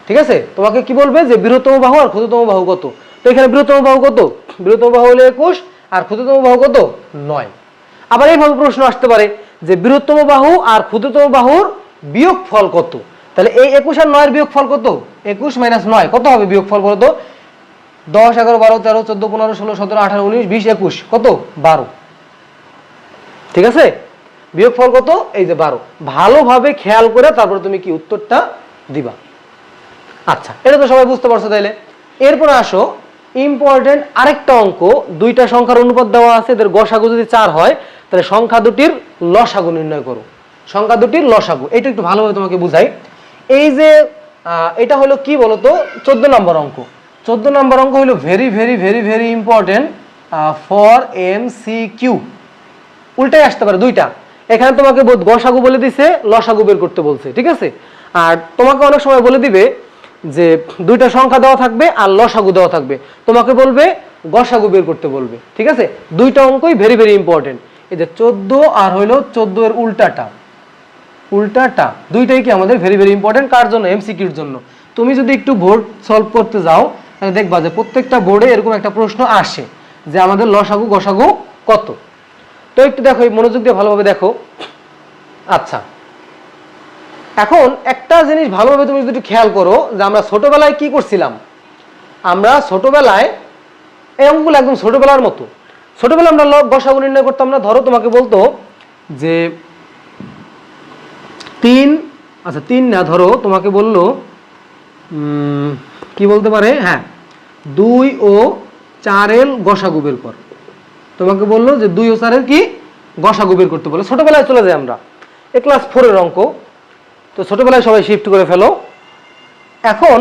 ঠিক আছে, তোমাকে কি বলবে যে বৃহত্তম বাহু আর ক্ষুদ্রতম বাহু কত। তো এখানে বৃহত্তম বাহু কত? বৃহত্তম বাহু হলো 21 আর ক্ষুদ্রতম বাহু কত 9। আবার এইভাবে প্রশ্ন আসতে পারে যে বৃহত্তম বাহু আর ক্ষুদ্রতম বাহুর বিয়োগফল কত। তাহলে এই 21 আর 9 এর বিয়োগফল কত? 21 - 9 কত হবে বিয়োগফল বলো তো? 10 11 12 13 14 15 16 17 18 19 20 21 কত 12। ঠিক আছে, বিয়োগফল কত? এই যে 12। ভালোভাবে খেয়াল করে তারপর তুমি কি উত্তরটা দিবা। আচ্ছা, এটা তো সবাই বুঝতে পারছো। তাইলে এরপরে আসো ইম্পর্টেন্ট আরেকটা অঙ্ক। দুইটা সংখ্যার অনুপাত দেওয়া আছে, এদের গসাগু যদি 4 হয় তাহলে সংখ্যা দুটির লসাগু নির্ণয় করো। সংখ্যা দুটির লসাগু, এটা একটু ভালোভাবে তোমাকে বুঝাই। এই যে এটা হলো কি বলতো 14 নম্বর অঙ্ক। 14 নম্বর অঙ্ক হলো very very very very important for MCQ. উল্টাই আসতে পারে দুইটা। এখানে তোমাকে গসাগু বলে দিছে, লসাগু বের করতে বলছে। ঠিক আছে, আর তোমাকে অনেক সময় বলে দিবে যে দুইটা সংখ্যা দেওয়া থাকবে আর লসাগু দেওয়া থাকবে, তোমাকে বলবে গসাগু বের করতে বলবে। ঠিক আছে, দুইটা অঙ্কই ভেরি ভেরি ইম্পর্টেন্ট। এই যে 14 আর হইলো 14 এর উল্টাটা, উল্টাটা দুইটাই কি আমাদের ভেরি ভেরি ইম্পর্টেন্ট। কার জন্য? এমসিকিউর জন্য। তুমি যদি একটু বোর্ড সলভ করতে যাও তাহলে দেখবা যে প্রত্যেকটা বোর্ডে এরকম একটা প্রশ্ন আসে যে আমাদের লসাগু গসাগু কত। তো একটু দেখো, মনোযোগ দিয়ে ভালোভাবে দেখো। আচ্ছা, এখন একটা জিনিস ভালোভাবে তুমি যদি খেয়াল করো যে আমরা ছোটবেলায় কি করছিলাম। আমরা ছোটবেলায় এই অঙ্কগুলো একদম ছোটবেলার মতো। ছোটবেলায় আমরা গসাগু নির্ণয় করতাম না। ধরো তোমাকে বলতো যে 3, আচ্ছা 3 না, ধরো তোমাকে বললো কি বলতে পারে, হ্যাঁ 2 ও 4 এর গসাগু বের কর। তোমাকে বললো যে 2 ও 4 এর কি গসাগু বের করতে বলে। ছোটবেলায় চলে যায় আমরা, এ ক্লাস 4 এর অঙ্ক। তো ছোটবেলায় সবাই শিফট করে ফেলো। এখন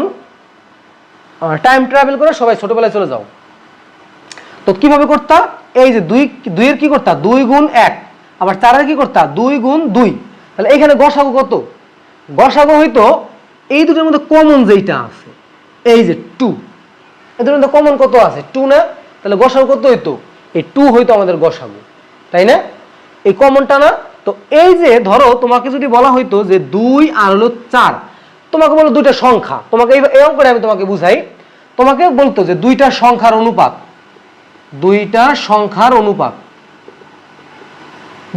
টাইম ট্রাভেল করে সবাই ছোটবেলায় চলে যাও। তো কিভাবে করতা? এই যে 2 এর কি করতা 2 × 1, আবার 4 এর কি করতা 2 × 2। তাহলে এখানে গসাগু কত? গসাগু হইতো এই দুটোর মধ্যে কমন যেটা আছে, এই যে 2, এদের মধ্যে কমন কত আছে 2 না? তাহলে গসাগু কত হইতো? এই 2 হইতো আমাদের গসাগু, তাই না? এই কমনটা না? তো এই যে ধরো তোমাকে যদি বলা হইতো যে 2 আর হলো 4, তোমাকে বলো দুইটা সংখ্যা। তোমাকে এই অঙ্কটা আমি তোমাকে বুঝাই। তোমাকে বলতো যে দুইটা সংখ্যার অনুপাত, দুইটা সংখ্যার অনুপাত।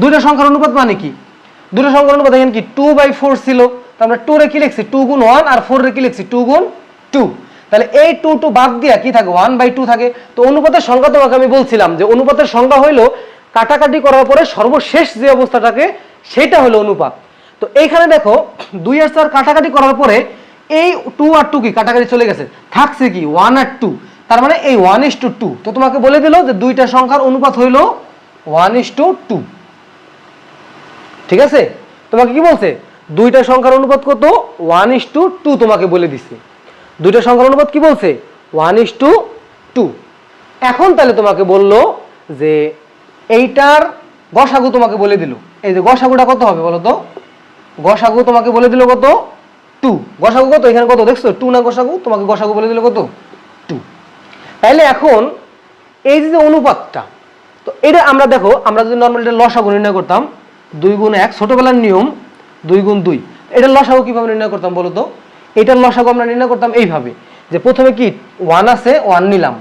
দুইটা সংখ্যার অনুপাত মানে কি? দুইটা সংখ্যার অনুপাত এখানে কি 2/4 ছিল। তো আমরা 2 রে কি লিখছি 2 × 1, আর 4 রে কি লিখছি 2 × 2। তাহলে এই 2 বাদ দিয়া কি থাকে 1/2 থাকে। তো অনুপাতের সংখ্যা তোমাকে আমি বলছিলাম যে অনুপাতের সংখ্যা হইলো কাটাকাটি করার পরে সর্বশেষ যে অবস্থাটাকে সেটা হলো অনুপাত। তো এইখানে দেখো 2 আর 4 কাটাকাটি করার পরে এই 2 আর 2 কি কাটাকাটি চলে গেছে, থাকছে কি 1 আর 2। তার মানে এই 1:2। তো তোমাকে বলে দিল যে দুইটা সংখ্যার অনুপাত হইলো 1:2। ঠিক আছে, তোমাকে কি বলছে দুইটা সংখ্যার অনুপাত কত 1:2 তোমাকে বলে দিছে। দুইটা সংখ্যার অনুপাত কি বলছে 1:2। এখন তাহলে তোমাকে বললো যে এইটার গসাগু তোমাকে বলে দিল। এই যে গসাগুটা কত হবে বলো তো? গসাগু তোমাকে বলে দিল কত 2। গসাগু কত এখানে কত দেখছো 2 না? গসাগু তোমাকে গসাগু বলে দিল কত 2। তাহলে এখন এই যে অনুপাতটা, তো এটা আমরা দেখো আমরা যদি নরমালি এটা লসাগু নির্ণয় করতাম 2 × 1, ছোটবেলার নিয়ম 2 × 2। এটার লসাগু কিভাবে নির্ণয় করতাম বলো তো? এটার লসাগু আমরা নির্ণয় করতাম এইভাবে, যে প্রথমে কি 1 আছে 1 নিলাম,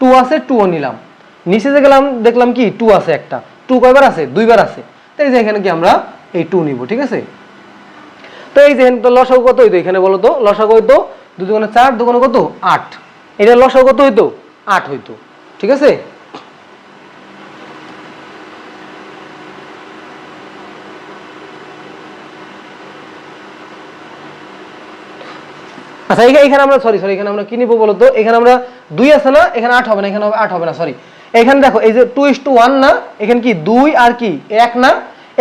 2 আছে 2 নিলাম, নিচে যে গেলাম দেখলাম কি 2 আছে একটা, 2 কয়বার আছে? 2 বার আছে। তো এই যে এখানে কি আমরা এই 2 নিব, ঠিক আছে? তো এই যে তো লসাগু কত হইতো এখানে বলো তো? লসাগু হইতো 2 দুগুণে 4, দুগুণে কত? 8। এটার লসাগু কত হইতো? 8 হইতো, ঠিক আছে? আচ্ছা এখানে আমরা সরি এখানে আমরা কি নিব বলো তো? এখানে আমরা 2 আছে না, এখানে 8 হবে না, এখানে হবে 8 হবে না, সরি। এখানে দেখো এই যে 2:1 না, এখানে কি 2 আর কি 1 না,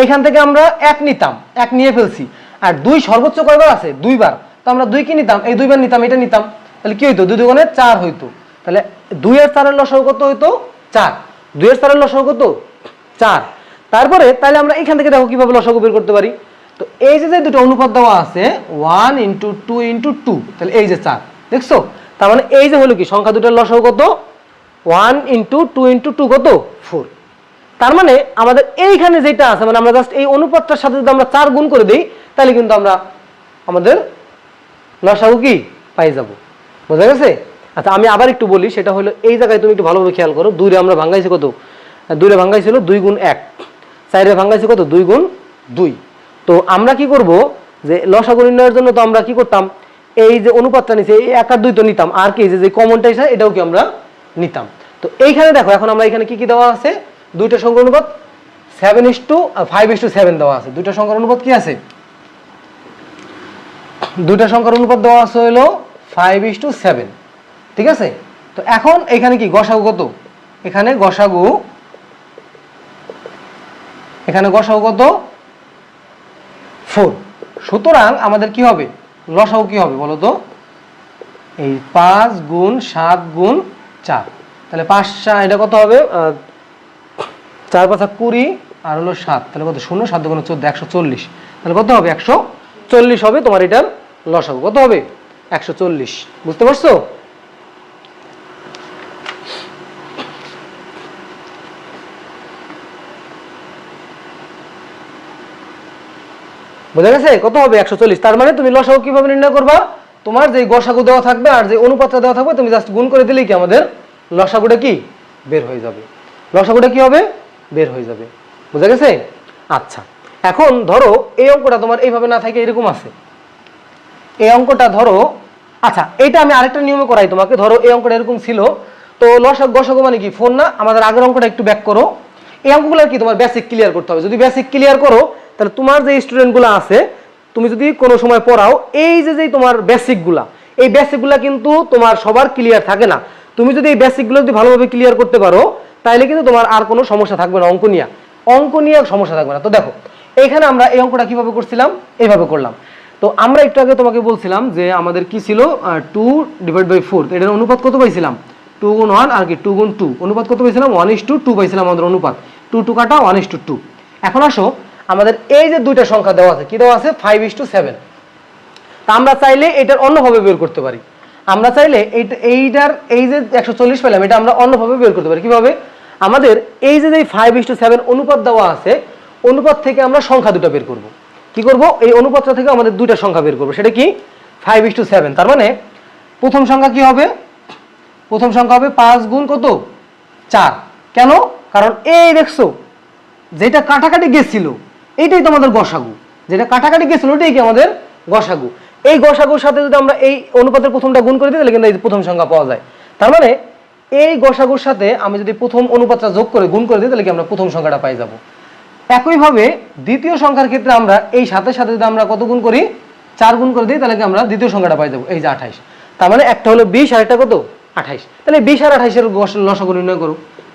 এখান থেকে আমরা 1 নিতাম, 1 নিয়ে ফেলছি। আর 2 সর্বোচ্চ কয়বার আছে? 2 বার। তো আমরা 2 কি নিতাম? এই 2 বার নিতাম, এটা নিতাম। তাহলে কি হইতো? 2 দুগুণে 4 হইতো। তাহলে 2 এর 4 এর লসাগু কত হইতো? 4। 2 এর 4 এর লসাগু কত? 4। তারপরে তাহলে আমরা এখান থেকে দেখো কিভাবে লসাগু বের করতে পারি। তো এই যে দুটো অনুপাত দেওয়া আছে 1 × 2 × 2, তাহলে এই যে 4, দেখছো? তার মানে এই যে হলো কি সংখ্যা দুটোর লসাগু কত? 1 × 2 × 2 কত? 4। তার মানে আমাদের এইখানে যেটা আছে, মানে আমরা জাস্ট এই অনুপাতটার সাথে যদি আমরা 4 গুণ করে দিই, তাহলে কিন্তু আমরা আমাদের লসাগু কি পাই যাব। বোঝা গেছে? আচ্ছা আমি আবার একটু বলি, সেটা হলো এই জায়গায় তুমি একটু ভালোভাবে খেয়াল করো। 2 রে আমরা ভাঙাইছি কত? 2 রে ভাঙাইছিল 2 × 1। 4 রে ভাঙাইছি কত? 2 × 2। তো আমরা কি করব, যে লসাগু নির্ণয়ের জন্য তো আমরা কি করতাম, এই যে অনুপাতটা নিছি এই 1 আর 2 তো নিতাম, আর কি যে কমনটা এসে এটাও কি আমরা নিতাম। তো এইখানে দেখো এখন আমরা এখানে কি কি দেওয়া আছে? দুইটা সংখ্যার অনুপাত 5:7 দেওয়া আছে। দুইটা সংখ্যার অনুপাত কি আছে? দুইটা সংখ্যার অনুপাত দেওয়া আছে হলো 5:7, ঠিক আছে? তো এখন এখানে কি গসাগু কত? এখানে গসাগু কত? 4। সুতরাং আমাদের কি হবে? লসাগু কি হবে বলো তো? এই 5 × 7 × 4, তাহলে 5 এটা কত হবে? 4 5 20 আর হলো 7, তাহলে কত? 0 7 × 14 140। তাহলে কত হবে? 140 হবে তোমার এটার লসাগু। কত হবে? 140। বুঝতে পারছো? বোঝা গেছে? কত হবে? 140। তার মানে তুমি লসাগু কিভাবে নির্ণয় করবা? তোমার যে গসাগু দেওয়া থাকবে আর যে অনুপাতটা দেওয়া থাকবে, তুমি জাস্ট গুণ করে দিলেই কি আমাদের লসাগুটা কি বের হয়ে যাবে। লসাগুটা কি হবে? বের হয়ে যাবে। বোঝা গেছে? আচ্ছা এখন ধরো এই অঙ্কটা তোমার এইভাবে না থাকে এরকম আছে। এই অঙ্কটা ধরো, আচ্ছা এটা আমি আরেকটা নিয়মে করাই তোমাকে। ধরো এই অঙ্কটা এরকম ছিল, তো লসাগু গসাগু মানে কি 4 না? আমাদের আগের অঙ্কটা একটু ব্যাক করো। এই অঙ্কগুলো কি তোমার বেসিক ক্লিয়ার করতে হবে। যদি বেসিক ক্লিয়ার করো, তাহলে তোমার যে স্টুডেন্টগুলো আছে, তুমি যদি কোনো সময় পড়াও, এই যে তোমার বেসিকগুলা, এই বেসিকগুলা কিন্তু তোমার সবার ক্লিয়ার থাকে না। তুমি যদি এই বেসিকগুলো যদি ভালোভাবে ক্লিয়ার করতে পারো, তাহলে কিন্তু তোমার আর কোনো সমস্যা থাকবে না। অঙ্ক নিয়ে সমস্যা থাকবে না। তো দেখো এইখানে আমরা এই অঙ্কটা কিভাবে করছিলাম, এইভাবে করলাম। তো আমরা একটু আগে তোমাকে বলছিলাম যে আমাদের কি ছিল 2/4, এটার অনুপাত কত পাইছিলাম? 2 × 1 আর কি 2 × 2, অনুপাত কত পাইছিলাম? 1:2 পাইছিলাম আমাদের অনুপাত। 2 কাটা 1:2। এখন আসো আমাদের এই যে দুইটা সংখ্যা দেওয়া আছে, কি দেওয়া আছে? 5:7। তা আমরা চাইলে এটার অন্যভাবে বের করতে পারি। আমরা চাইলে এইটার এই যে 140 পেলাম, এটা আমরা অন্যভাবে বের করতে পারি। কিভাবে? আমাদের এই যে 5:7 অনুপাত দেওয়া আছে, অনুপাত থেকে আমরা সংখ্যা দুটো বের করব। কি করব? এই অনুপাতটা থেকে আমাদের দুইটা সংখ্যা বের করব। সেটা কি? 5:7। তার মানে প্রথম সংখ্যা কি হবে? প্রথম সংখ্যা হবে 5 × কত? 4। কেন? কারণ এই দেখছো যেটা কাটাকাটি গেছিল এইটাই তো আমাদের গসাগু। যেটা কাটাকাটি গেছিল ওইটাই কি আমাদের গসাগু। এই গসাগুর সাথে যদি আমরা এই অনুপাতের প্রথমটা গুণ করে দিই, তাহলে কিন্তু এই প্রথম সংখ্যা পাওয়া যায়। তার মানে এই গসাগুর সাথে আমি যদি প্রথম অনুপাতটা যোগ করে গুণ করে দিই, তাহলে কি আমরা প্রথম সংখ্যাটা পাই যাব। একইভাবে দ্বিতীয় সংখ্যার ক্ষেত্রে আমরা এই সাথে যদি আমরা কত গুণ করি? 4 গুণ করে দিই, তাহলে কি আমরা দ্বিতীয় সংখ্যাটা পাই যাব, এই যে 28। তার মানে একটা হলো 20 আর একটা কত? 28। তাহলে 20 আর 28 এর লসাগু নির্ণয় করো।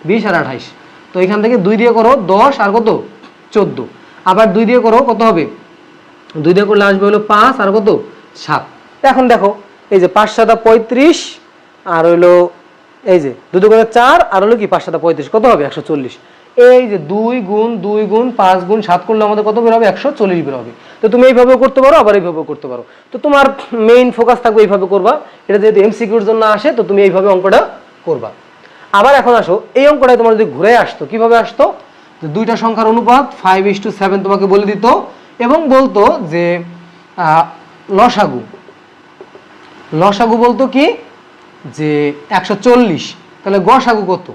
20 আর 28, তো এখান থেকে 2 দিয়ে করো 10 আর কত? 14। আবার 2 দিয়ে করো কত হবে? 2 দিয়ে করলে আসবে হলো 5 আর কত? 7। এখন দেখো এই যে 5 7 35 আর হইলো এই যে 2 × 4 আর হলো কি 5 7 35, কত হবে? 140। এই যে 2 × 2 × 5 × 7 করলে আমাদের কত বের হবে? 140 বের হবে। তো তুমি এইভাবেও করতে পারো, আবার এইভাবেও করতে পারো। তো তোমার মেইন ফোকাস থাকবে এইভাবে করবা। এটা যেহেতু এমসিকিউর জন্য আসে, তো তুমি এইভাবে অঙ্কটা করবা। আবার এখন আসো এই অঙ্কটা তোমার যদি ঘুরে আসতো, কিভাবে আসতো? যে দুইটা সংখ্যার অনুপাত 5:7 তোমাকে বলে দিত এবং বলতো যে লসাগু, লসাগু বলতো কি যে 140, তাহলে গসাগু কত?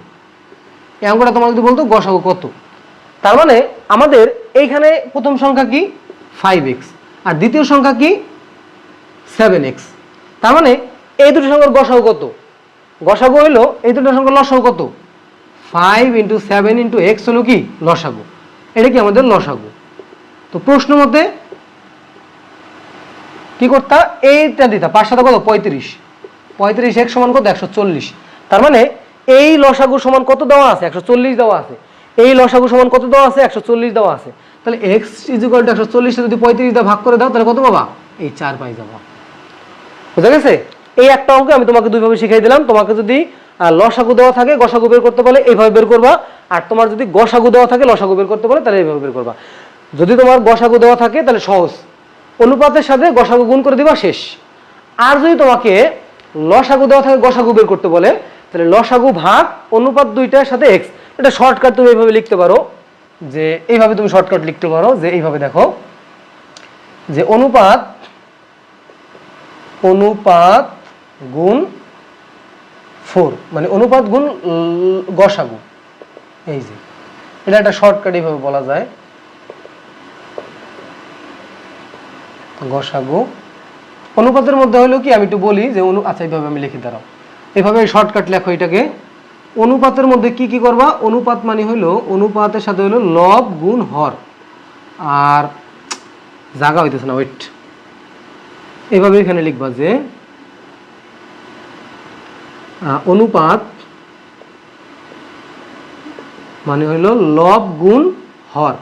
এই অঙ্কটা তোমার যদি বলতো গসাগু কত, তার মানে আমাদের এইখানে প্রথম সংখ্যা কি 5x আর দ্বিতীয় সংখ্যা কি 7x, তার মানে এই দুটো সংখ্যার গসাগু কত? গসাগু হইলো এই দুটো সংখ্যার লসাগু কত? 5 × 7 × x হলো কি লসাগু, এটা কি আমাদের লসাগু। তো প্রশ্ন মতে কি করতা, এইটা দিতা 5 7 কত 35, 35x সমান কত 140, তার মানে এই লসাগু সমান কত দেওয়া আছে 140 দেওয়া আছে, এই লসাগু সমান কত দেওয়া আছে 140 দেওয়া আছে, তাহলে x = 140 যদি 35 দিয়ে ভাগ করে দাও তাহলে কত পাবা? এই 4 পাই যাবা। বুঝা গেছে? এই একটা অঙ্ক আমি তোমাকে দুইভাবে শিখাই দিলাম। তোমাকে যদি লসাগু দেওয়া থাকে গসাগু বের করতে বলে এইভাবে বের করবা, আর তোমার যদি গসাগু দেওয়া থাকে লসাগু বের করতে বলে তাহলে এইভাবে বের করবা। যদি তোমার গসাগু দেওয়া থাকে তাহলে সহজ, অনুপাতের সাথে গসাগু গুণ করে দিবা শেষ। আর যদি তোমাকে লসাগু দেওয়া থাকে গসাগু বের করতে বলে তাহলে লসাগু ভাগ অনুপাত দুইটার সাথে x, এটা শর্টকাট তুমি এইভাবে লিখতে পারো, যে এইভাবে তুমি শর্টকাট লিখতে পারো, যে এইভাবে দেখো যে অনুপাত গুণ 4 মানে অনুপাত গুণ গসাগু, এই যে এটা একটা শর্টকাট এইভাবে বলা যায়, গসাগু অনুপাতের মধ্যে হলো কি আমি একটু বলি যে আচ্ছা এইভাবে আমি লিখে দাঁড়াও, এইভাবে শর্টকাট লেখো এটাকে। অনুপাতের মধ্যে কি কি করবা, অনুপাত মানে হলো অনুপাতের সাথে হলো লব গুণ হর, আর জায়গা হইতেছে না, ওয়েট, এইভাবে এখানে লিখবা যে অনুপাত মানে হলো লব গুণ হর,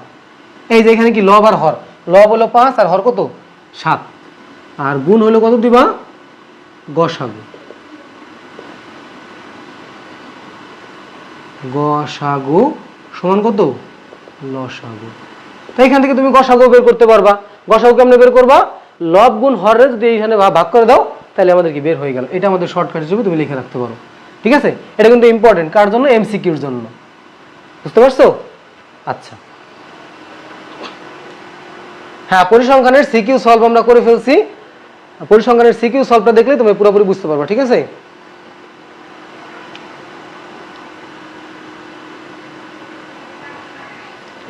এই যে এখানে কি লব আর হর, লব হলো 5 আর হর কত 7, আর গুণ হলো কত দিবা গসাগু, গসাগু সমান কত লসাগু। তো এখান থেকে তুমি গসাগু বের করতে পারবা। গসাগু কেমনে বের করবা, লব গুণ হরে যদি এইখানে ভাগ করে দাও তাহলে আমাদের কি বের হয়ে গেল। এটা আমাদের শর্টকাট হিসেবে তুমি লিখে রাখতে পারো, ঠিক আছে? এটা কিন্তু ইম্পর্টেন্ট, কার জন্য? এমসিকিউর জন্য, বুঝতে পারছো? আচ্ছা হ্যাঁ, পরিসংখ্যানের সিকিউ সলভ আমরা করে ফেলছি। পরিসংখ্যানের সিকিউ সলভটা দেখলে তুমি পুরোপুরি বুঝতে পারবা, ঠিক আছে?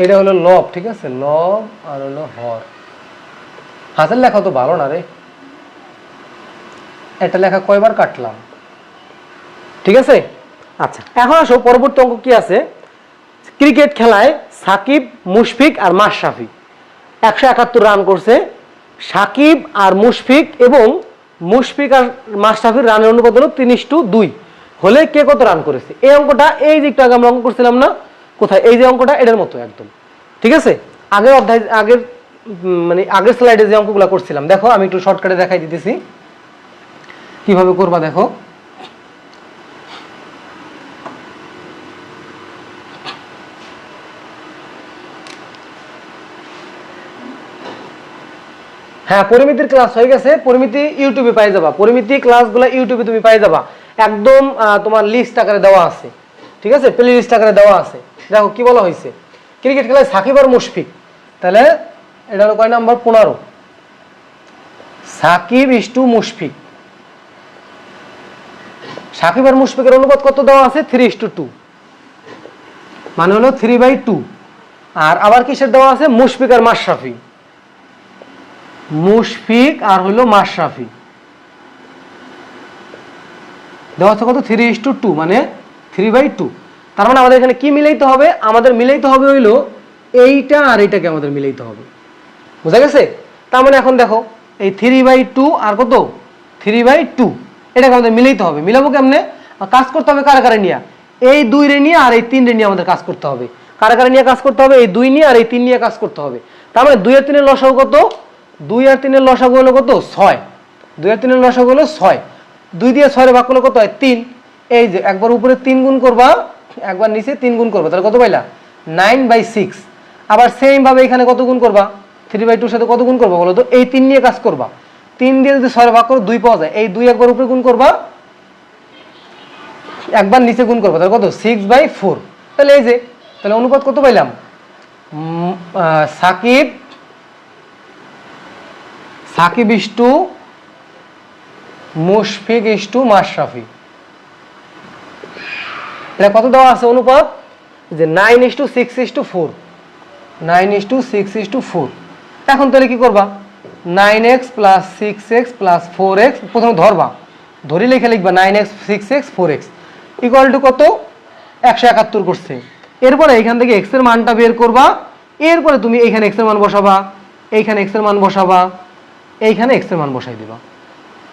এটা হলো লব, ঠিক আছে? লব আর হলো হর। হাতের লেখা তো ভালো না রে, এটা লেখা কয়বার কাটলাম, ঠিক আছে? আচ্ছা এখন আসো পরবর্তী অঙ্ক কি আছে। ক্রিকেট খেলায় সাকিব, মুশফিক আর মাশরাফি 171 রান করছে। সাকিব আর মুশফিক এবং মুশফিক আর মাশরাফির রানের অনুপাত হলো 3:2 হলে কে কত রান করেছে? এই অঙ্কটা এই যে একটু আগে আমরা অঙ্ক করছিলাম না, কোথায়? এই যে অঙ্কটা এটার মতো একদম, ঠিক আছে? আগের অধ্যায় আগের মানে আগের স্লাইডে যে অঙ্কগুলো করছিলাম, দেখো আমি একটু শর্টকাটে দেখাই দিতেছি কিভাবে করবা। দেখো হ্যাঁ, পরিমিতির ক্লাস হয়ে গেছে, পরিমিতি ইউটিউবে পাই যাবা, পরিমিতি ক্লাসগুলো ইউটিউবে তুমি পাই যাবা, একদম তোমার লিস্ট আকারে দেওয়া আছে, ঠিক আছে? প্লে লিস্ট আকারে দেওয়া আছে। দেখো কি বলা হয়েছে, ক্রিকেট খেলায় সাকিব আর মুশফিক, তাহলে এটা হলো কয় নাম্বার? 15। সাকিব = মুশফিক, সাকিব আর মুশফিকের অনুপাত কত দেওয়া আছে? 3:2 মানে হলো 3/2। আর আবার কিসের দেওয়া আছে? মুশফিক আর মাশরাফি, মুশফিক আর হলো মাশরাফি দেওয়া আছে কত? 3:2 মানে 3/2। তার মানে আমাদের এখানে কি মিলাইতে হবে? আমাদের মিলাইতে হবে হইলো এইটা আর এইটাকে আমাদের মিলাইতে হবে, বুঝা গেছে? তার মানে এখন দেখো এই 3/2 আর কত 3/2 এটাকে আমাদের মিলাইতে হবে। মিলাবো কেমনে? কাজ করতে হবে কারা কারা নিয়ে, এই 2 রে নিয়ে আর এই 3 রে নিয়ে আমাদের কাজ করতে হবে। কারা কারা নিয়ে কাজ করতে হবে? এই 2 নিয়ে আর এই 3 নিয়ে কাজ করতে হবে। তার মানে 2 আর 3 এর লসাগু কত? 2 আর 3 এর লসাগু হলো কত? 6। 2 আর 3 এর লসাগু হলো 6। 2 দিয়ে 6 এর ভাগ করলে কত হয়? 3। এই যে একবার উপরে 3 গুণ করবা, একবার নিচে 3 গুণ করবা, তাহলে কত পাইলা? 9/6। আবার সেম ভাবে এখানে কত গুণ করবা? 3/2 এর সাথে কত গুণ করবা বলো তো? এই 3 নিয়ে কাজ করবা। 3 দিয়ে যদি 6 এর ভাগ করো 2 পাওয়া যায়, এই 2 একবার উপরে গুণ করবা, একবার নিচে গুণ করবা, তাহলে কত? 6/4। তাহলে এই যে তাহলে অনুপাত কত পাইলাম? Shakib is to Mushfiq is to Mashrafe. এটা কত দেওয়া আছে অনুপাত? যে 9:6:4, 9:6:4। এখন তাহলে কি করবা? 9x + 6x + 4x প্রথমে ধরবা, ধরি লিখে লিখবা 9x 6x 4x = কত? 171 করছে। এরপরে এখান থেকে x এর মানটা বের করবা, এরপরে তুমি এইখানে x এর মান বসাবা, এইখানে x এর মান বসাবা, এইখানে x এর মান বসাই দিবা,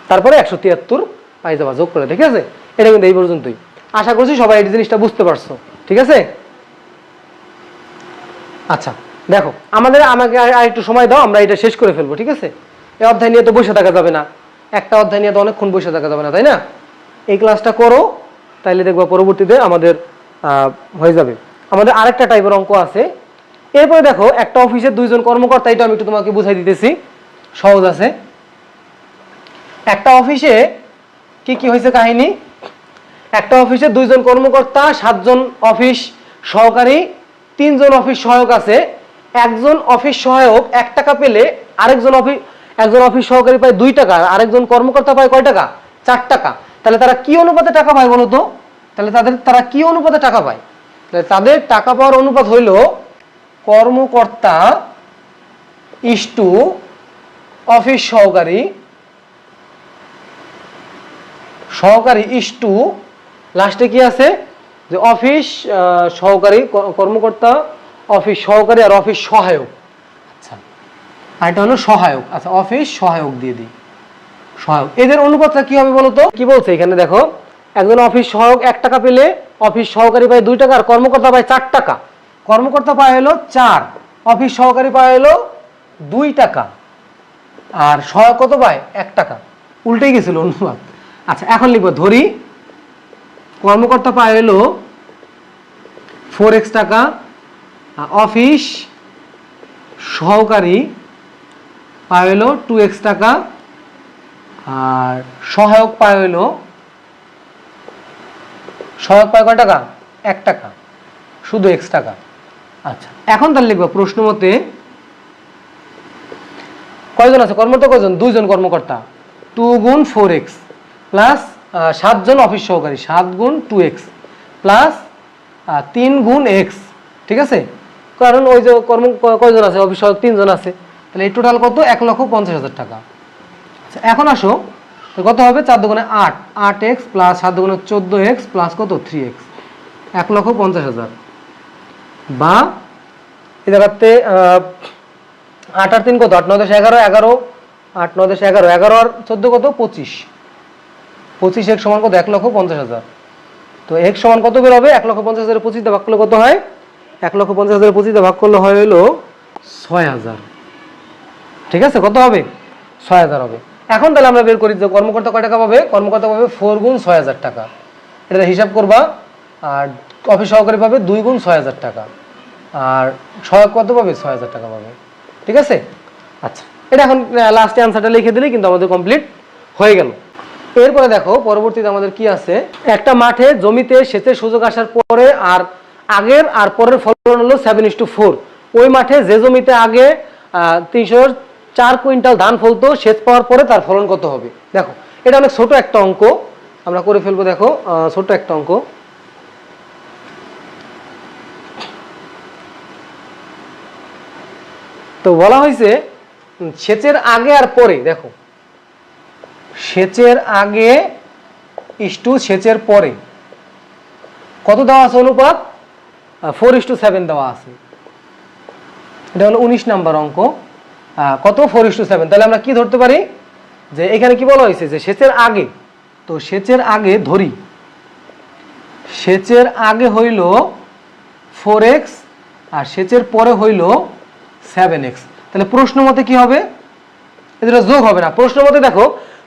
তারপরে 173 পাই যাবা যোগ করে। ঠিক আছে, এটা কিন্তু এই পর্যন্তই। আশা করছি সবাই এই জিনিসটা বুঝতে পারছো। ঠিক আছে, আচ্ছা দেখো আমাকে আর একটু সময় দাও, আমরা এটা শেষ করে ফেলবো। ঠিক আছে, এই অধ্যায় নিয়ে তো বসে থাকা যাবে না, একটা অধ্যায় নিয়ে তো অনেকক্ষণ বসে থাকা যাবে না, তাই না? এই ক্লাসটা করো, তাইলে দেখবা পরবর্তীতে আমাদের হয়ে যাবে। আমাদের আরেকটা টাইপের অঙ্ক আছে। এরপরে দেখো একটা অফিসের 2 জন কর্মকর্তা, এটা আমি একটু তোমাকে বুঝাই দিতেছি, সহজ আছে। একটা অফিসে কি কি হয়েছে কাহিনী? একটা অফিসে 2 জন কর্মকর্তা, 7 জন অফিস সহকারী, 3 জন অফিস সহায়ক আছে। একজন অফিস সহায়ক 1 টাকা পেলে একজন অফিস সহকারী পায় 2 টাকা, আর আরেকজন কর্মকর্তা পায় কয় টাকা? 4 টাকা। তাহলে তারা কি অনুপাতে টাকা পায় বলো তো? তাহলে তারা কি অনুপাতে টাকা পায়? তাহলে তাদের টাকা পাওয়ার অনুপাত হইল কর্মকর্তা ইস্টু অফিস সহকারী ইস্টু লাস্টে কি আছে? যে অফিস সহকারী, কর্মকর্তা, অফিস সহকারী আর অফিস সহায়ক। আচ্ছা, আর এটা হলো সহায়ক। আচ্ছা, অফিস সহায়ক দিয়ে দিই, সহায়ক। এদের অনুপাতটা কি হবে বলো তো? কি বলছে এখানে দেখো, একজন অফিস সহায়ক 1 টাকা পেলে অফিস সহকারী পায় 2 টাকা, আর কর্মকর্তা পায় 4 টাকা। কর্মকর্তা পায় হলো 4, অফিস সহকারী পায় হলো 2 টাকা, আর সহায়ক কত পায়? 1 টাকা। উল্টেই গেছিল অনুপাত। আচ্ছা, এখন লিখবো, ধরি কর্মকর্তা পায় হলো 4x টাকা, অফিস সহকারী পায় হলো 2x টাকা, আর সহায়ক পায় কয় টাকা? 1 টাকা, শুধু x টাকা। আচ্ছা, এখন তাহলে লিখবো প্রশ্ন মতে কয়জন আছে কর্মকর্তা? কয়জন? 2 জন কর্মকর্তা। 2 × 4x প্লাস 7 জন অফিস সহকারী, 7 × 2x প্লাস 3 × x। ঠিক আছে, কারণ ওই যে কয়জন আছে অফিস সহায়ক? 3 জন আছে। তাহলে এই টোটাল কত? 1,50,000 টাকা। আচ্ছা, এখন আসো কত হবে? 4 × 8, 8x প্লাস 7 × 14x প্লাস কত? 3x, 1,50,000। বা এই জায়গাতে 8 আর 3 কত? 8 9 10 11, 11 8 9 10 11, 11 আর 14 কত? 25, 25x সমান কত? 1,50,000। তো x সমান কত বের হবে? 1,50,000 25 দিয়ে ভাগ করলে কত হয়? 1,50,000 25 দিয়ে ভাগ করলে হয় হলো 6,000। ঠিক আছে, কত হবে? 6,000 হবে। এখন তাহলে আমরা বের করি যে কর্মকর্তা কয় টাকা পাবে? কর্মকর্তা পাবে 4 × 6,000 টাকা। এটা হিসাব করবা, আর অফিস সহকারী পাবে 2 × 6,000 টাকা, আর সহায়ক কত পাবে? 6,000 টাকা পাবে। ঠিক আছে, আচ্ছা, এটা এখন লাস্টে আনসারটা লিখে দিলেই কিন্তু আমাদের কমপ্লিট হয়ে গেল। এরপরে দেখো পরবর্তীতে আমাদের কি আছে। একটা মাঠে জমিতে সেচের সুযোগ আসার পরে আর আগের আর পরের ফলন হলো 7:4। ওই মাঠে যে জমিতে আগে 304 কুইন্টাল ধান ফলতো, সেচ পাওয়ার পরে তার ফলন কত হবে? দেখো এটা অনেক ছোট একটা অঙ্ক, আমরা করে ফেলবো। দেখো ছোট একটা অঙ্ক। তো বলা হয়েছে সেচের আগে আর পরে। দেখো সেচের আগে ইস্টু সেচের পরে কত দেওয়া আছে অনুপাত? 4:7 দেওয়া আছে। এটা হলো 19 নাম্বার অঙ্ক। কত? 4:7। তাহলে আমরা কি ধরতে পারি? যে এখানে কি বলা হয়েছে? যে সেচের আগে, তো সেচের আগে ধরি সেচের আগে হইল 4x আর সেচের পরে হইল 7x। তাহলে প্রশ্ন মতে কি হবে? এটা যোগ হবে না। প্রশ্ন মতে দেখো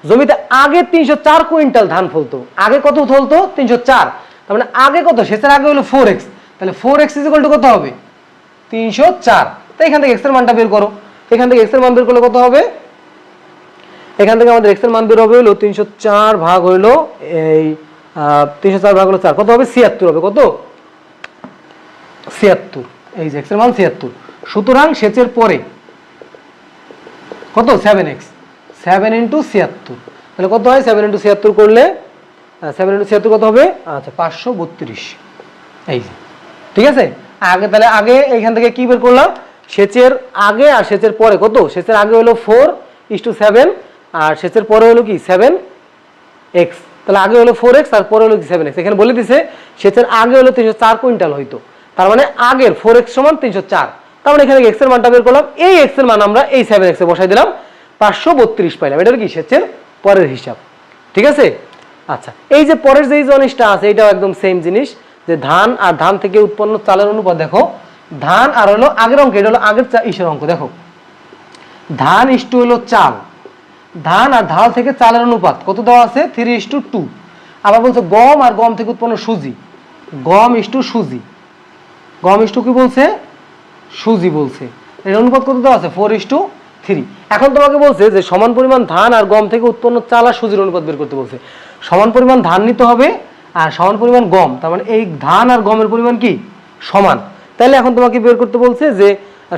জমিতে আগে 304 কুইন্টাল ধান ফলতো, আগে কত ফলতো? 304। তার মানে আগে কত? সেচের আগে হলো 4x। তাহলে 4x = কত হবে? 304। তো এখান থেকে x এর মানটা বের করো। এখান থেকে x এর মান বের করলে কত হবে? এখান থেকে আমাদের x এর মান বের হবে হলো 304 ভাগ হইলো এই 304 ভাগ হলো 4, কত হবে? 76 হবে। কত? 76। এই যে x এর মান 76। সুতরাং সেচের পরে কত? 7x। 7 ইন্টু 76, তাহলে কত হয় 7 ইন্টু 76 করলে 7 ইন্টু 76 কত হবে? আচ্ছা 532। এই যে ঠিক আছে। আগে তাহলে আগে এইখান থেকে কি বের করলাম, সেচের আগে আর সেচের পরে কত, সেচের আগে হলো 4:7 আর সেচের পরে হলো কি 7x, তাহলে আগে হলো 4x আর পরে হলো কি 7x। এখানে বলে দিছে সেচের আগে হলো 304 কুইন্টাল হইতো, তার মানে আগের 4x সমান 304, তার মানে এখানে x এর মানটা বের করলাম, এই x এর মান আমরা এই 7x এ বসাই দিলাম, 532 পাইলাম। এটা কি সেচের পরের হিসাব, ঠিক আছে। আচ্ছা এই যে পরের যে জিনিসটা আছে এটাও একদম সেম জিনিস, যে ধান আর ধান থেকে উৎপন্ন চালের অনুপাত। দেখো ধান আর হলো আগের অঙ্ক, এটা হলো আগের ইসের অঙ্ক। দেখো ধান ইস্টু হলো চাল, ধান আর ধান থেকে চালের অনুপাত কত দেওয়া আছে 3:2। আবার বলছে গম আর গম থেকে উৎপন্ন সুজি, গম ইস্টু সুজি, গম ইস্টু কি বলছে সুজি বলছে, এর অনুপাত কত দেওয়া আছে 4:3। এখন তোমাকে বলছে যে সমান পরিমাণ ধান আর গম থেকে উৎপন্ন চাল আর সুজির অনুপাত বের করতে বলছে। সমান পরিমাণ ধান নিতে হবে আর সমান পরিমাণ গম, তার মানে এই ধান আর গমের পরিমাণ কি সমান। তাহলে এখন তোমাকে বের করতে বলছে যে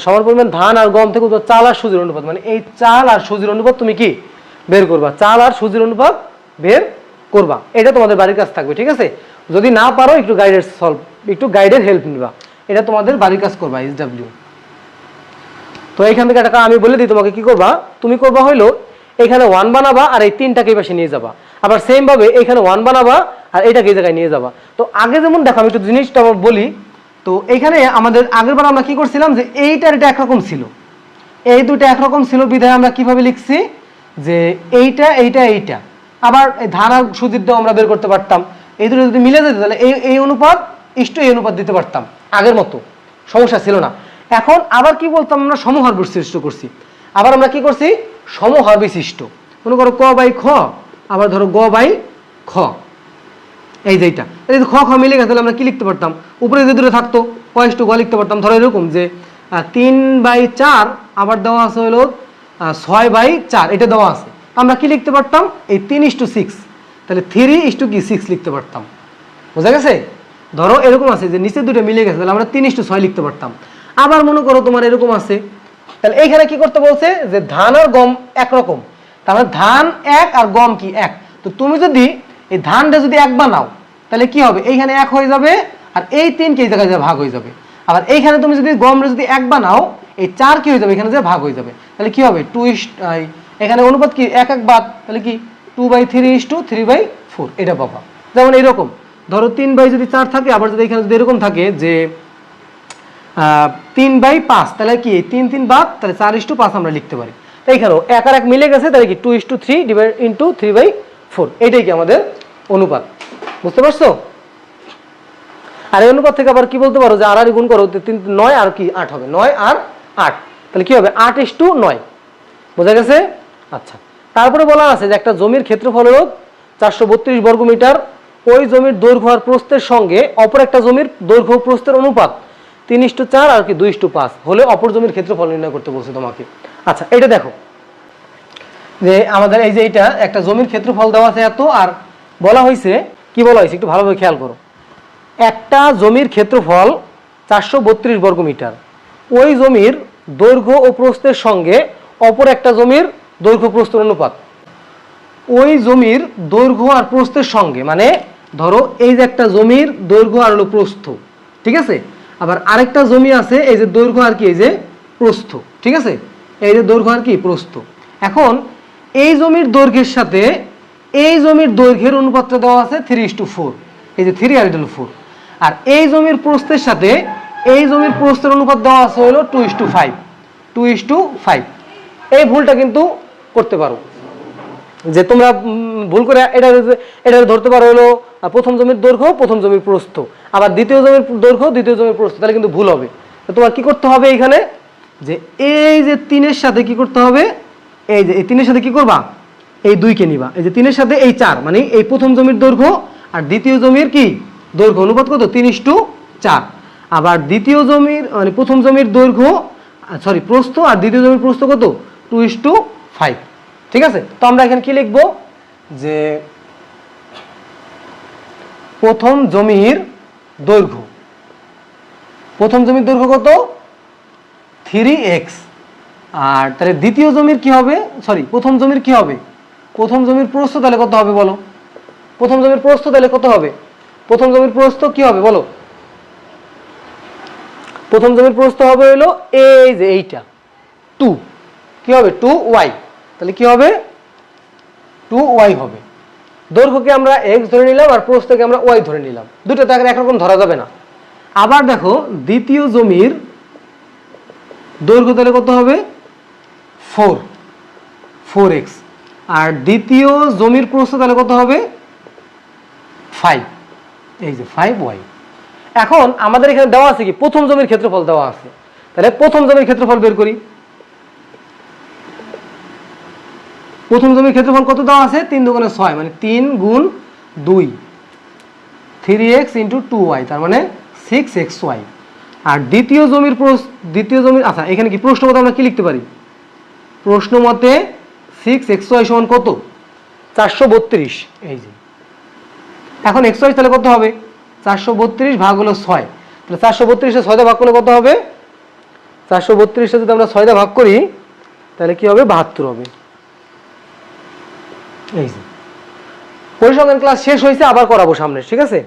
সমান পরিমাণ ধান আর গম থেকে চাল আর সুজির অনুপাত, মানে এই চাল আর সুজির অনুপাত তুমি কি বের করবা, চাল আর সুজির অনুপাত বের করবা। এটা তোমাদের বাড়ির কাজ থাকবে, ঠিক আছে। যদি না পারো একটু গাইডের সলভ, একটু গাইডের হেল্প নিবা, এটা তোমাদের বাড়ির কাজ করবা SW। তো এইখান থেকে একটা আমি বলে দিই তোমাকে কি করবা, তুমি করবা হইলো এখানে 1 বানাবা আর এই 3টাকে এই পাশে নিয়ে যাবা, আবার সেম ভাবে এখানে 1 বানাবা আর এটাকে এই জায়গায় নিয়ে যাবা। তো আগে যেমন দেখো আমি একটু জিনিসটা বলি, তো এখানে আমাদের আগের বার আমরা কি করছিলাম যে এইটার এটা একরকম ছিল, এই দুটো একরকম ছিল বিধায় আমরা কিভাবে লিখছি যে এইটা এইটা এইটা, আবার এই ধান আর সুজির দাও আমরা বের করতে পারতাম, এই দুটো যদি মিলে যেত তাহলে এই অনুপাত ইষ্ট এই অনুপাত দিতে পারতাম, আগের মতো সমস্যা ছিল না। এখন আবার কি বলতাম আমরা সমহর বিশিষ্ট করছি, আবার আমরা কি করছি সমহর বিশিষ্ট, মনে করো ক বাই খ, আবার ধরো গ বাই খ, এই যে এইটা এই খ খ মিলে গেছে, তাহলে আমরা কি লিখতে পারতাম, উপরে যে দুটো থাকতো ক ইষ্ট গ লিখতে পারতাম। ধরো এরকম যে 3/4 আবার দেওয়া আছে হলো 6/4, এটা দেওয়া আছে, আমরা কি লিখতে পারতাম এই 3:6, তাহলে 3:6 লিখতে পারতাম, বোঝা গেছে। ধরো এরকম আছে যে নিচে দুটো মিলে গেছে, তাহলে আমরা 3:6 লিখতে পারতাম। আবার মনে করো তোমার এরকম আছে, তাহলে এইখানে কি করতে বলছে যে ধান আর গম একরকম, তাহলে ধান এক আর গম কি এক, তো তুমি যদি এই ধানটা যদি এক বানাও তাহলে কি হবে, এইখানে এক হয়ে যাবে আর এই 3 এই জায়গায় ভাগ হয়ে যাবে। আবার এইখানে তুমি যদি গমটা যদি এক বানাও এই 4 কি হয়ে যাবে, এখানে যে ভাগ হয়ে যাবে, তাহলে কি হবে এখানে অনুপাত কি 1 বাদ, তাহলে কি 2/3:3/4 এটা পাবা। যেমন এইরকম ধরো 3/4 থাকে, আবার যদি এখানে যদি এরকম থাকে যে 3/5, তাহলে কি 3 বাদ, তাহলে 4:5 আমরা লিখতে পারি। এইখানেও 1 আর 1 মিলে গেছে, তাহলে কি 2:3/3/4, এটাই কি আমাদের অনুপাত, বুঝতে পারছো। আর এই অনুপাত থেকে আবার কি বলতে পারো যে আর গুণ করো 9 আর কি 8 হবে, 9 আর 8, তাহলে কি হবে 8:9, বোঝা গেছে। আচ্ছা তারপরে বলা আছে যে একটা জমির ক্ষেত্রফল হলো 432 বর্গমিটার, ওই জমির দৈর্ঘ্য আর প্রস্থের সঙ্গে অপর একটা জমির দৈর্ঘ্য প্রস্থের অনুপাত 3:4 আর কি 2:5 হলে অপর জমির ক্ষেত্রফল নির্ণয় করতে বলছে তোমাকে। আচ্ছা এটা দেখো যে আমাদের এই যে এটা একটা জমির ক্ষেত্রফল দেওয়া আছে এত, আর বলা হয়েছে কি বলা হয়েছে একটু ভালোভাবে খেয়াল করো, একটা জমির ক্ষেত্রফল 432 বর্গমিটার, ওই জমির দৈর্ঘ্য ও প্রস্থের সঙ্গে অপর একটা জমির দৈর্ঘ্য প্রস্থের অনুপাত। ওই জমির দৈর্ঘ্য আর প্রস্থের সঙ্গে মানে ধরো এই যে একটা জমির দৈর্ঘ্য আর হলো প্রস্থ, ঠিক আছে, আবার আরেকটা জমি আছে এই যে দৈর্ঘ্য আর কি এই যে প্রস্থ, ঠিক আছে, এই যে দৈর্ঘ্য আর কি প্রস্থ। এখন এই জমির দৈর্ঘ্যের সাথে এই জমির দৈর্ঘ্যের অনুপাতটা দেওয়া আছে 3:4, এই যে 3 আর এটা হলো 4, আর এই জমির প্রস্থের সাথে এই জমির প্রস্থের অনুপাত দেওয়া আছে হলো 2:5। এই ভুলটা কিন্তু করতে পারো যে তোমরা ভুল করে এটা ধরতে পারো হলো প্রথম জমির দৈর্ঘ্য প্রথম জমির প্রস্থ, আবার দ্বিতীয় জমির দৈর্ঘ্য দ্বিতীয় জমির প্রস্থ, তাহলে কিন্তু ভুল হবে। তো তোমার কি করতে হবে এখানে যে এই যে 3-এর সাথে কি করতে হবে, এই যে এই 3-এর সাথে কি করবা এই 2কে নিবা, এই যে 3-এর সাথে এই 4 মানে এই প্রথম জমির দৈর্ঘ্য আর দ্বিতীয় জমির কি দৈর্ঘ্য অনুপাত কত 3:4, আবার দ্বিতীয় জমির মানে প্রথম জমির দৈর্ঘ্য প্রস্থ আর দ্বিতীয় জমির প্রস্থ কত 2:5, ঠিক আছে। তো আমরা এখানে কি লিখবো যে প্রথম জমির দৈর্ঘ্য কত 3x, আর তাহলে দ্বিতীয় জমির কি হবে, সরি প্রথম জমির কি হবে, প্রথম জমির প্রস্থ তাহলে কত হবে বলো, প্রথম জমির প্রস্থ তাহলে কত হবে, প্রথম জমির প্রস্থ কি হবে বলো, প্রথম জমির প্রস্থ হবে হলো এই যে এইটা 2, কি হবে 2y, তাহলে কি হবে 2y হবে। দৈর্ঘ্যকে আমরা x ধরে নিলাম আর প্রস্থকে আমরা y ধরে নিলাম, দুটো তো একরকম ধরা যাবে না। আবার দেখো দ্বিতীয় জমির দৈর্ঘ্য তাহলে কত হবে 4x, আর দ্বিতীয় জমির প্রস্থ তাহলে কত হবে 5, এই যে 5y। এখন আমাদের এখানে দেওয়া আছে কি প্রথম জমির ক্ষেত্রফল দেওয়া আছে, তাহলে প্রথম জমির ক্ষেত্রফল বের করি। প্রথম জমির ক্ষেত্রফল কত দেওয়া আছে 3 × 6 মানে 3 × 2 3x × 2y তার মানে 6xy। আর দ্বিতীয় জমির আচ্ছা এখানে কি প্রশ্ন মতে আমরা কি লিখতে পারি, প্রশ্ন মতে 6xy সমান কত 432, এই যে এখন xy তাহলে কত হবে 432 ভাগ হলো 6, তাহলে 432 এ 6 দিয়ে ভাগ করলে কত হবে, 432 এ যদি আমরা 6 দিয়ে ভাগ করি তাহলে কি হবে 72 হবে। এই যে পরিসংখ্যান ক্লাস শেষ হয়েছে, আবার করাবো সামনে, ঠিক আছে।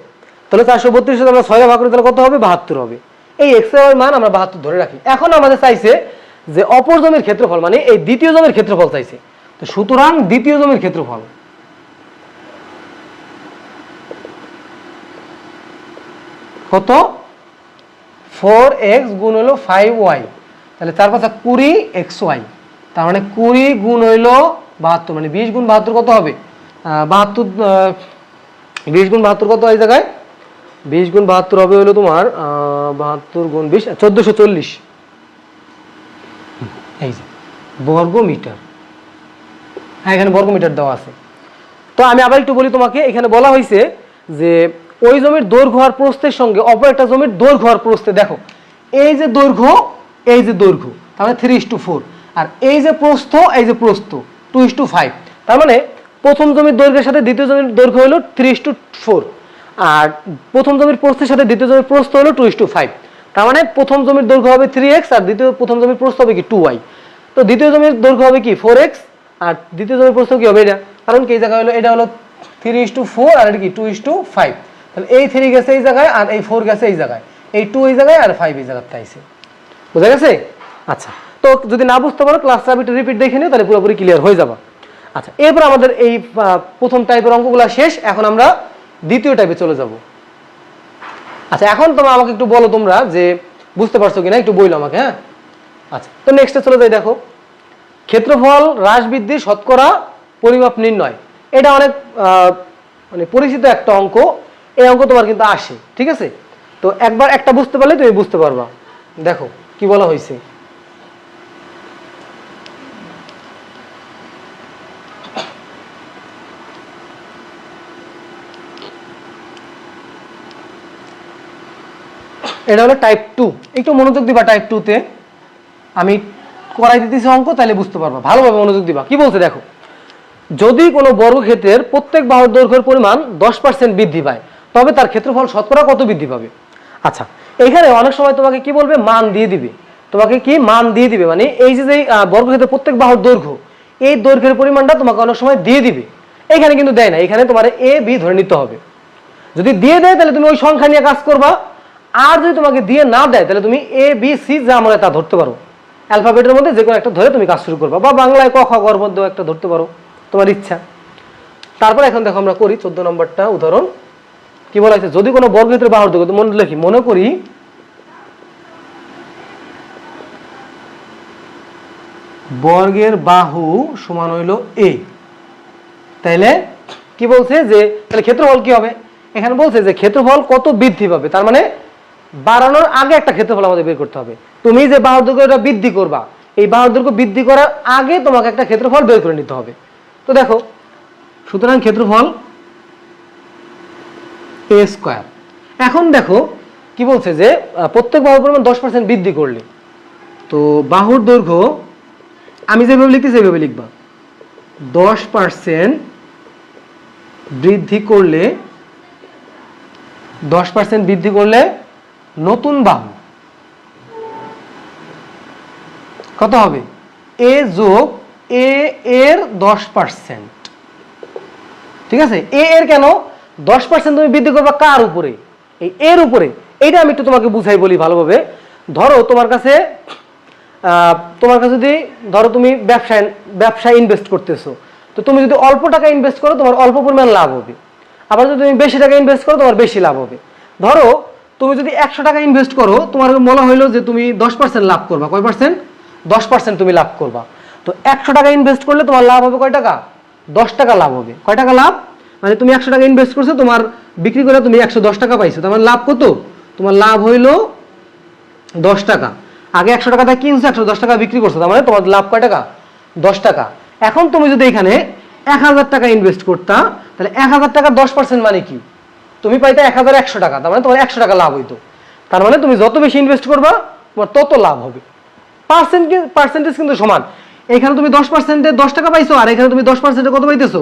তাহলে 432 এ আমরা 6 দিয়ে ভাগ করি তাহলে কত হবে 72 হবে। এই x এর মান আমরা 72 ধরে রাখি। এখন আমাদের চাইছে যে অপর জমির ক্ষেত্রফল মানে এই দ্বিতীয় জমির ক্ষেত্রফল চাইছে, তো সুতরাং দ্বিতীয় জমির ক্ষেত্রফল কত 4x গুণ হলো 5y, তাহলে 4 × 5 = 20xy, তার মানে 20 গুণ হইলো 72 মানে 20 × 72 কত হবে 72, 20 × 72 কত এই জায়গায় 20 × 72 হবে হলো তোমার 72 × 20 1440, এই যে বর্গ মিটার। হ্যাঁ এখানে বর্গ মিটার দেওয়া আছে। তো আমি আবার একটু বলি তোমাকে, এখানে বলা হয়েছে যে ওই জমির দৈর্ঘ্য আর প্রস্থের সঙ্গে অপর একটা জমির দৈর্ঘ্য আর প্রস্থে, দেখো এই যে দৈর্ঘ্য এই যে দৈর্ঘ্য তাহলে 3:4, আর এই যে প্রস্থ এই যে প্রস্থ 2:5, তার মানে প্রথম জমির দৈর্ঘ্যের সাথে দ্বিতীয় জমির দৈর্ঘ্য হলো 3:4, আর প্রথম জমির প্রস্থের সাথে দ্বিতীয় জমির প্রস্থ হলো 2:5, তার মানে প্রথম জমির দৈর্ঘ্য হবে 3x আর প্রথম জমির প্রস্থ হবে কি 2y, তো দ্বিতীয় জমির দৈর্ঘ্য হবে কি 4x আর দ্বিতীয় জমির প্রস্থ কি হবে এটা, কারণ কি এই জায়গায় হলো এটা হলো 3:4 আর এটা কি 2:5, তাহলে এই 3 গেছে এই জায়গায় আর এই 4 গেছে এই জায়গায়, এই 2 এই জায়গায় আর 5 এই জায়গাতে আইছে, বুঝা গেছে। আচ্ছা তো যদি না বুঝতে পারো ক্লাসটা রিপিট দেখে নিও তাহলে পুরোপুরি ক্লিয়ার হয়ে যাবে। আচ্ছা এরপর আমাদের এই প্রথম টাইপের অঙ্কগুলো শেষ, এখন আমরা দ্বিতীয় টাইপে চলে যাব। আচ্ছা এখন তোমরা আমাকে একটু বলো তোমরা যে বুঝতে পারছো কিনা, একটু বইলো আমাকে। হ্যাঁ আচ্ছা তো নেক্সটে চলে যাই। দেখো ক্ষেত্রফল হ্রাস বৃদ্ধির শতকরা পরিমাপ নির্ণয়, এটা অনেক মানে পরিচিত একটা অঙ্ক, এই অঙ্ক তোমার কিন্তু আসে, ঠিক আছে। তো একবার একটা বুঝতে পারলে তুমি বুঝতে পারবা। দেখো কি বলা হয়েছে, এটা হলো টাইপ 2, একটু মনোযোগ দিবা টাইপ 2 তে, আমি করাই দিতেছি অঙ্ক তাহলে বুঝতে পারবা, ভালোভাবে মনোযোগ দিবা। কি বলছে দেখো, যদি কোনো বর্গক্ষেত্রের প্রত্যেক বাহুর দৈর্ঘ্যের পরিমাণ 10% বৃদ্ধি পায় তবে তার ক্ষেত্রফল শতকরা কত বৃদ্ধি পাবে। আচ্ছা এখানে অনেক সময় তোমাকে কি বলবে, মান দিয়ে দিবে, তোমাকে কি মান দিয়ে দিবে, মানে এই যে বর্গক্ষেত্রের প্রত্যেক বাহুর দৈর্ঘ্য এই দৈর্ঘ্যের পরিমাণটা তোমাকে অনেক সময় দিয়ে দিবে। এখানে কিন্তু দেয় না, এখানে তোমার এ বি ধরে নিতে হবে। যদি দিয়ে দেয় তাহলে তুমি ওই সংখ্যা নিয়ে কাজ করবা, আর যদি তোমাকে দিয়ে না দেয় তাহলে তুমি এ বি সি যা মনে তা ধরতে পারো, অ্যালফাবেটের মধ্যে যে কোনো একটা ধরে তুমি কাজ শুরু করবা, বা বাংলায় ক খ গ এর মধ্যেও একটা ধরতে পারো, তোমার ইচ্ছা। তারপর এখন দেখো আমরা করি 14 নম্বরটা উদাহরণ। কি বলা হয়েছে, যদি কোনো বর্গক্ষেত্রের বাহুর দৈর্ঘ্য, মনে লিখি, মনে করি বর্গের বাহু সমান হইল এ, তাইলে কি বলছে যে তাহলে ক্ষেত্রফল কি হবে, এখানে বলছে যে ক্ষেত্রফল কত বৃদ্ধি পাবে, তার মানে বাড়ানোর আগে একটা ক্ষেত্রফল আমাদের বের করতে হবে। তুমি যে বাহুর দৈর্ঘ্যটা বৃদ্ধি করবা, এই বাহুর দৈর্ঘ্য বৃদ্ধি করার আগে তোমাকে একটা ক্ষেত্রফল বের করে নিতে হবে। তো দেখো সুতরাং ক্ষেত্রফল এ স্কয়ার। এখন দেখো কি বলছে যে প্রত্যেক বাহুর পরিমাণ 10% বৃদ্ধি করলে, তো বাহুর দৈর্ঘ্য আমি যেভাবে লিখতেছি সেভাবে লিখবা, 10% বৃদ্ধি করলে 10% বৃদ্ধি করলে নতুন বাহু কত হবে এ যোগ এ এর 10%। ঠিক আছে, এ এর কেন 10% তুমি বৃদ্ধি করবা কার উপরে? এই এর উপরে। এইটা আমি একটু তোমাকে বুঝাই বলি ভালোভাবে। ধরো তোমার কাছে যদি ধরো তুমি ব্যবসায় ইনভেস্ট করতেছো, তো তুমি যদি অল্প টাকা ইনভেস্ট করো তোমার অল্প পরিমাণ লাভ হবে, আবার যদি তুমি বেশি টাকা ইনভেস্ট করো তোমার বেশি লাভ হবে। ধরো তুমি যদি 100 টাকা ইনভেস্ট করো, তোমার মনে হইলো যে তুমি 10% লাভ করবা। কয় পার্সেন্ট? 10% তুমি লাভ করবা। তো 100 টাকা ইনভেস্ট করলে তোমার লাভ হবে কয় টাকা? 10 টাকা লাভ হবে। কয় টাকা লাভ? মানে তুমি 100 টাকা ইনভেস্ট করছো, তোমার বিক্রি করে তুমি 110 টাকা পাইছো, তার মানে লাভ কত? তোমার লাভ হইলো 10 টাকা। আগে 100 টাকা দিয়ে কিনছো, 110 টাকা বিক্রি করছো, তার মানে তোমার লাভ কয় টাকা? 10 টাকা। এখন তুমি যদি এখানে 1000 টাকা ইনভেস্ট করতা, তাহলে 1000 টাকা 10% মানে কি? তুমি পাইতে 1100 টাকা, তার মানে তোমার 100 টাকা লাভ হইতো। তার মানে তুমি যত বেশি ইনভেস্ট করবা তোমার তত লাভ হবে। পার্সেন্টেজ কিন্তু সমান। এখানে তুমি 10%-এ 10 টাকা পাইছো, আর এখানে তুমি 10%-এ কত পাইতেছো?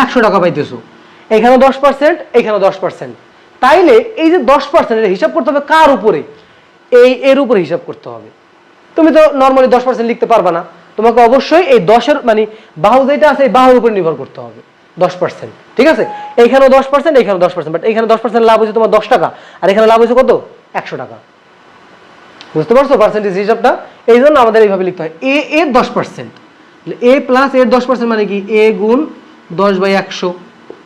100 টাকা পাইতেছো। এখানে 10%, এখানে 10%। তাইলে এই যে 10% এর হিসাব করতে হবে কার উপরে? এর উপরে হিসাব করতে হবে। তুমি তো নর্মালি 10% লিখতে পারবা না, তোমাকে অবশ্যই এই 10-এর মানে বাহু যেটা আছে এই বাহুর উপর নির্ভর করতে হবে 10%। ঠিক আছে, এইখানেও 10%, এইখানেও 10%, বাট এখানে 10% লাভ হয়েছে তোমার 10 টাকা, আর এখানে লাভ হয়েছে কত? 100 টাকা। বুঝতে পারছো পার্সেন্টেজ হিসাবটা? এই জন্য আমাদের এইভাবে লিখতে হয় এ এর 10%। এ প্লাস এর 10% মানে কি? এ গুণ 10/100।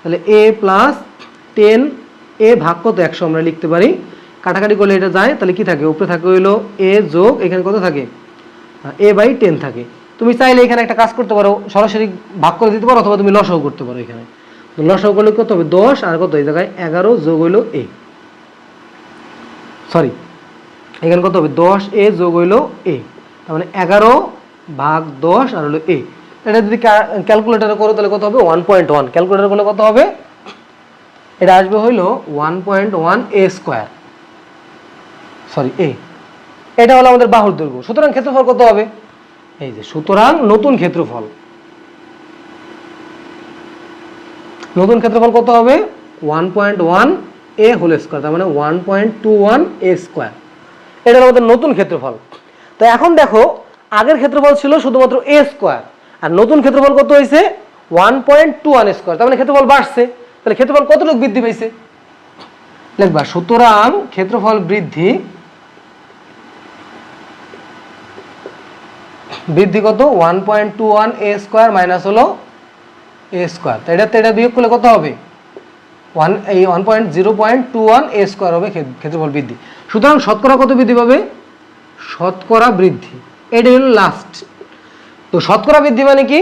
তাহলে এ প্লাস 10 এ ভাগ কত? 100 আমরা লিখতে পারি। কাটাকাটি করলে এটা যায়, তাহলে কি থাকে? উপরে থাকে হইলো এ যোগ এখানে কত থাকে? a/10 থাকে। তুমি চাইলে এখানে একটা কাজ করতে পারো, সরাসরি ভাগ করে দিতে পারো, অথবা তুমি লসাগু করতে পারো। এখানে লসাগু করলে কত হবে? 10 আর কত এই জায়গায় 11 যোগ হইলো এ, সরি এখানে কত হবে? 10a যোগ হইলো এ, তার মানে 11/10 আর হলো এ। এটা যদি ক্যালকুলেটরে করো তাহলে কত হবে? 1.1। ক্যালকুলেটর করলে কত হবে? এটা আসবে হইলো 1.1 a স্কোয়ার, সরি এ। এটা হলো আমাদের বাহুর দৈর্ঘ্য। সুতরাং ক্ষেত্রফল কত হবে? এই যে, সুতরাং নতুন ক্ষেত্রফল কত হবে? 1.1 a হোল স্কোয়ার, তার মানে 1.21 a স্কোয়ার। এটা হলো আমাদের নতুন ক্ষেত্রফল। তো এখন দেখো, আগের ক্ষেত্রফল ছিল শুধুমাত্র a স্কোয়ার, আর নতুন ক্ষেত্রফল কত হয়েছে? 1.21 স্কোয়ার, তার মানে ক্ষেত্রফল বাড়ছে। তাহলে ক্ষেত্রফল কতটুকু বৃদ্ধি পাইছে? লিখবা, সুতরাং ক্ষেত্রফল বৃদ্ধি কত? 1.21 a স্কোয়ার মাইনাস হলো a স্কোয়ার। তো এটা বিয়োগ করলে কত হবে? 0.21 a স্কোয়ার হবে ক্ষেত্রফল বৃদ্ধি। সুতরাং শতকরা কত বৃদ্ধি পাবে? শতকরা বৃদ্ধি, এটা হলো লাস্ট। তো শতকরা বৃদ্ধি মানে কি?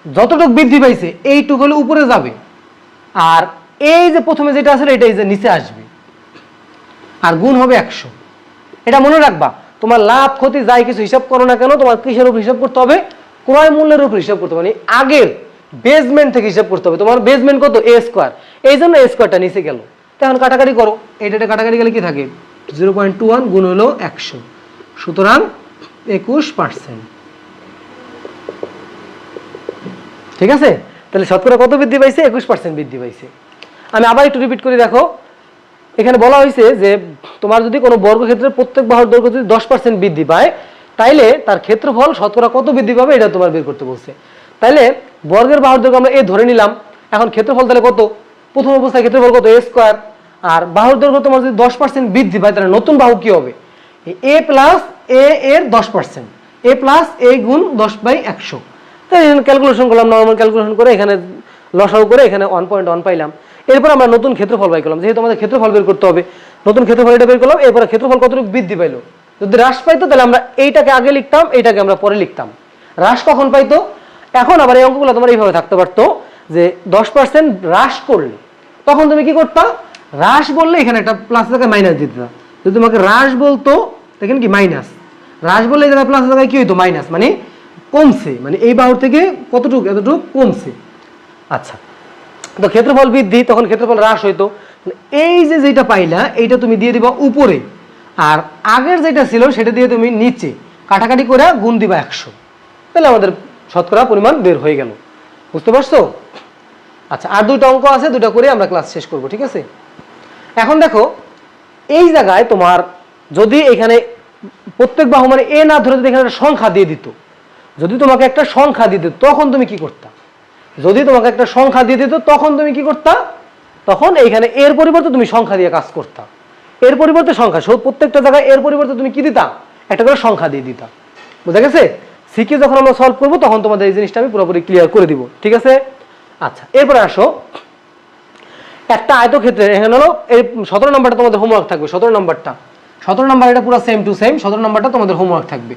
যতটুকু বৃদ্ধি পাইছে এইটুকু হলে উপরে যাবে, আর এই যে প্রথমে যেটা আছে এটা এই যে নিচে আসবে, আর গুণ হবে 100। এটা মনে রাখবা। তোমার লাভ ক্ষতি যাই কিছু হিসাব করো না কেন, তোমার কিসের উপর হিসাব করতে হবে? ক্রয় মূল্যের উপর হিসাব করতে হবে, মানে আগের বেসমেন্ট থেকে হিসাব করতে হবে। তোমার বেসমেন্ট কত? a স্কোয়ার, এই জন্য a স্কোয়ারটা নিচে গেল। তখন কাটাকাটি করো, এটা কাটাকাটি গেলে কি থাকে? 0.21 গুণ হলো 100, সুতরাং 21%। ঠিক আছে, তাহলে শতকরা কত বৃদ্ধি পাইছে? 21% বৃদ্ধি পাইছে। আমি আবার একটু রিপিট করে দেখো। এখানে বলা হয়েছে যে তোমার যদি কোনো বর্গক্ষেত্রের প্রত্যেক বাহুর দৈর্ঘ্য যদি 10% বৃদ্ধি পায়, তাইলে তার ক্ষেত্রফল শতকরা কত বৃদ্ধি পাবে এটা তোমার বের করতে বলছে। তাইলে বর্গের বাহুর দৈর্ঘ্য আমরা এ ধরে নিলাম। এখন ক্ষেত্রফল তাহলে কত? প্রথম অবস্থায় ক্ষেত্রফল কত? a square. আর বাহুর দৈর্ঘ্য তোমার যদি 10% বৃদ্ধি পায়, তাহলে নতুন বাহু কি হবে? a প্লাস a এর 10%, a প্লাস a গুণ 10/100। তাই এখানে ক্যালকুলেশন করলাম, নর্মাল ক্যালকুলেশন করে এখানে লসাগু করে এখানে 1.1 পাইলাম। এরপর আমরা নতুন ক্ষেত্রফল বাই করলাম, যেহেতু আমাদের ক্ষেত্রফল বের করতে হবে, নতুন ক্ষেত্রফল এটা বের করলাম। এরপরে ক্ষেত্রফল কতটুকু বৃদ্ধি পাইলো? যদি হ্রাস পাইতো তাহলে আমরা এইটাকে আগে লিখতাম, এইটাকে আমরা পরে লিখতাম। হ্রাস কখন পাইতো? এখন আবার এই অঙ্কগুলো তোমার এইভাবে থাকতে পারতো যে 10% হ্রাস করলে তখন তুমি কি করতা? হ্রাস বললে এখানে একটা প্লাস জায়গায় মাইনাস দিতে। যদি তোমাকে হ্রাস বলতো দেখেন কি মাইনাস, হ্রাস বললে এই জায়গায় প্লাস জায়গায় কি হইতো? মাইনাস, মানে কমছে, মানে এই বাহুর থেকে কতটুকু এতটুকু কমছে। আচ্ছা, তো ক্ষেত্রফল বৃদ্ধি তখন ক্ষেত্রফল হ্রাস হইতো। এই যে যেটা পাইলা এইটা তুমি দিয়ে দিবা উপরে, আর আগের যেটা ছিল সেটা দিয়ে তুমি নিচে কাটাকাটি করে গুণ দিবা 100। তাহলে আমাদের শতকরা পরিমাণ বের হয়ে গেল। বুঝতে পারছো? আচ্ছা, আর দুটো অঙ্ক আছে, দুটো করে আমরা ক্লাস শেষ করব। ঠিক আছে, এখন দেখো এই জায়গায় তোমার যদি এখানে প্রত্যেক বাহু মানে এ না ধরে যদি এখানে একটা সংখ্যা দিয়ে দিত, যদি তোমাকে একটা সংখ্যা দিত তখন তুমি কি করতা? যদি তোমাকে একটা সংখ্যা দিয়ে দিত তখন তুমি কি করতা? তখন এইখানে এর পরিবর্তে তুমি সংখ্যা দিয়ে কাজ করতা। এর পরিবর্তে সংখ্যা, প্রত্যেকটা জায়গায় এর পরিবর্তে তুমি কি দিতা? একটা করে সংখ্যা দিয়ে দিতা। বুঝা গেছে? সিকিউ যখন আমরা সলভ করবো তখন তোমাদের এই জিনিসটা আমি পুরোপুরি ক্লিয়ার করে দিব। ঠিক আছে? আচ্ছা, এরপরে আসো, একটা আয়তক্ষেত্রে এখানে হলো এই 17 নম্বরটা তোমাদের হোমওয়ার্ক থাকবে। 17 নম্বর এটা পুরো সেম টু সেম। 17 নম্বরটা তোমাদের হোমওয়ার্ক থাকবে।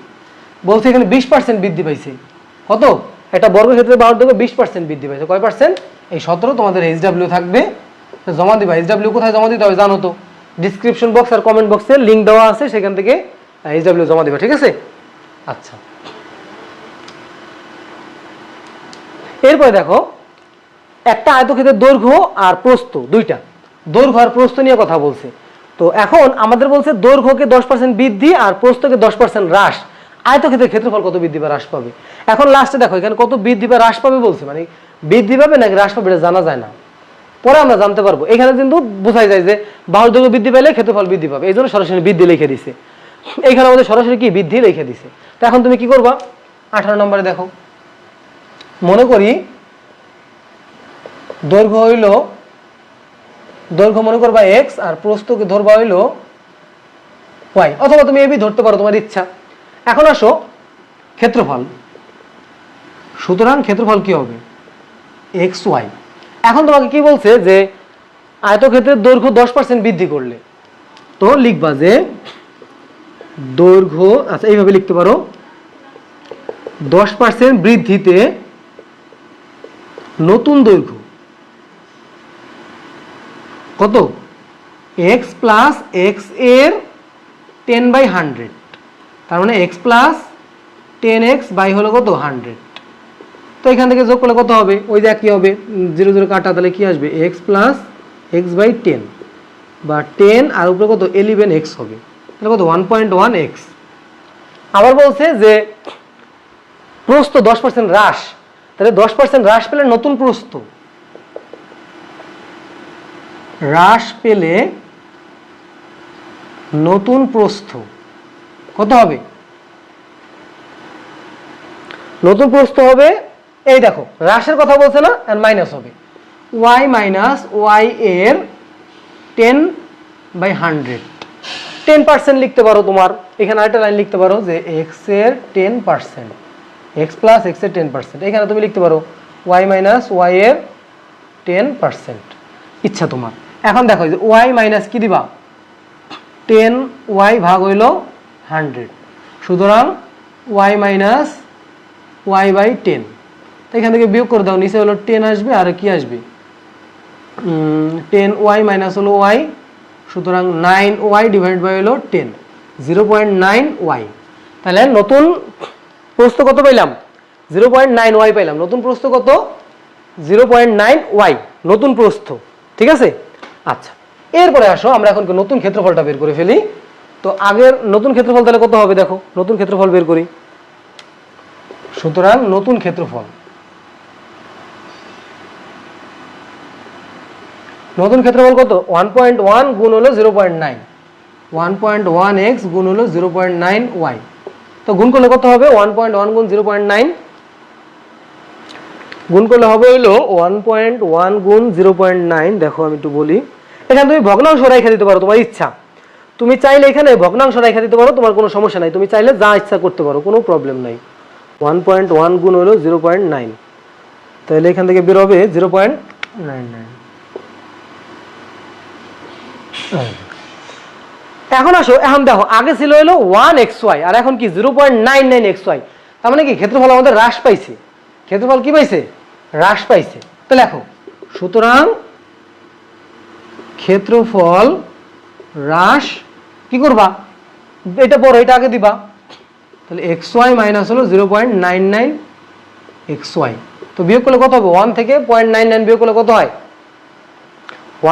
বলছে এখানে 20% বৃদ্ধি পাইছে। কত? একটা বর্গক্ষেত্রের বাহুর দৈর্ঘ্য 20% বৃদ্ধি পাইছে। কয় পার্সেন্ট? এই 17 তোমাদের এইচডব্লিউ থাকবে, জমা দিবা। এইচডব্লিউ কোথায় জমা দিতে হবে জানো তো? ডিসক্রিপশন বক্স আর কমেন্ট বক্সে লিংক দেওয়া আছে, সেখান থেকে এইচডব্লিউ জমা দিবা। ঠিক আছে? আচ্ছা, এরপরে দেখো, একটা আয়তক্ষেত্রের দৈর্ঘ্য আর প্রস্থ, দুইটা দৈর্ঘ্য আর প্রস্থ নিয়ে কথা বলছে। তো এখন আমাদের বলছে দৈর্ঘ্যকে 10% বৃদ্ধি আর প্রস্থকে 10% হ্রাস। আয়তক্ষেত্রের ক্ষেত্রফল কত বৃদ্ধি বা হ্রাস পাবে? এখন লাস্টে দেখো এখানে কত বৃদ্ধি বা হ্রাস পাবে বলছে, মানে বৃদ্ধি পাবে নাকি হ্রাস পাবে এটা জানা যায় না, পরে আমরা জানতে পারবো। এখানে কিন্তু বোঝাই যায় যে বাহুর দৈর্ঘ্য বৃদ্ধি পেলে ক্ষেত্রফল বৃদ্ধি পাবে, এই জন্য সরাসরি বৃদ্ধি লিখে দিছে। এইখানে আমাদের সরাসরি কি বৃদ্ধি লিখে দিছে। তো এখন তুমি কি করবা? 18 নম্বরে দেখো, মনে করি দৈর্ঘ্য হইল, দৈর্ঘ্য মনে করবা এক্স আর প্রস্থকে ধরবা হইল ওয়াই, অথবা তুমি এবি ধরতে পারো, তোমার ইচ্ছা। এখন আসো ক্ষেত্রফল, সুতরাং ক্ষেত্রফল কি হবে? X y. এখন তোমাকে কি বলছে যে আয়তক্ষেত্রের দৈর্ঘ্য 10% বৃদ্ধি করলে, তো লিখবা যে দৈর্ঘ্য, আচ্ছা এইভাবে লিখতে পারো, 10% বৃদ্ধিতে নতুন দৈর্ঘ্য কত? এক্স প্লাস এক্স এর 10/100, তার মানে এক্স প্লাস 10x বাই হলো কত? 100। তো এখান থেকে যোগ করলে কত হবে? ওই যে কি হবে, 0 0 কাটা, তাহলে কি আসবে? এক্স প্লাস এক্স বাই 10 বা 10 আর উপরে কত? 11x হবে, তাহলে কত? 1.1x। আবার বলছে যে প্রস্থ 10% হ্রাস, তাহলে 10% হ্রাস পেলে নতুন প্রস্থ, হ্রাস পেলে নতুন প্রস্থ কত হবে? নতুন প্রস্থ হবে, এই দেখো হ্রাসের কথা বলছে না, আর মাইনাস হবে y মাইনাস ওয়াই এর 10/100। 10% লিখতে পারো তোমার, এখানে আরেকটা লাইন লিখতে পারো যে x এর 10%, x প্লাস x এর 10%, এখানে তুমি লিখতে পারো y মাইনাস ওয়াই এর 10%, ইচ্ছা তোমার। এখন দেখো যে y মাইনাস কি দিবা? 10y ভাগ হইল 100, সুতরাং y মাইনাস y বাই 10। তো এখান থেকে বিয়োগ করে দাও, নিচে হলো 10 আসবে আর কি আসবে? 10y মাইনাস হলো y, সুতরাং 9y ডিভাইড বাই হলো 10, 0.9y। তাহলে নতুন প্রস্থ কত পাইলাম? 0.9y পাইলাম। নতুন প্রস্থ কত? 0.9y, নতুন প্রস্থ। ঠিক আছে? আচ্ছা, এরপরে আসো আমরা এখন নতুন ক্ষেত্রফলটা বের করে ফেলি। তো আগের নতুন ক্ষেত্রফল তাহলে কত হবে? দেখো নতুন ক্ষেত্রফল বের করি। সুতরাং নতুন ক্ষেত্রফল, নতুন ক্ষেত্রফল কত? 1.1 গুণ হলো 0.9, 1.1x গুণ হলো 0.9y। তো গুণ করলে কত হবে? 1.1 গুণ 0.9 গুণ করলে হবে হইলো 1.1 গুণ 0.9। দেখো আমি একটু বলি, এখানে তুমি ভগ্নাংশ রেখে দিতে পারো, তোমার ইচ্ছা। তুমি চাইলে এখানে ভগ্নাংশ রেখে দিতে পারো, তোমার কোনো সমস্যা নাই। তুমি চাইলে যা ইচ্ছা করতে পারো, কোনো প্রবলেম নাই। 1.1 গুণ হলো 0.9, তাহলে এখান থেকে বের হবে 0.99। এখন আসো, এখন দেখো আগে ছিল হলো 1xy আর এখন কি 0.99xy, তার মানে কি ক্ষেত্রফল আমাদের হ্রাস পাইছে। ক্ষেত্রফল কি পাইছে? হ্রাস পাইছে। তো লেখো, সুতরাং ক্ষেত্রফল হ্রাস কি করবা? এটা পরে এটা আগে দিবা, তাহলে xy মাইনাস হলো 0.99xy। তো বিয়োগ করলে কত হবে? 1 থেকে 0.99 বিয়োগ করলে কত হয়?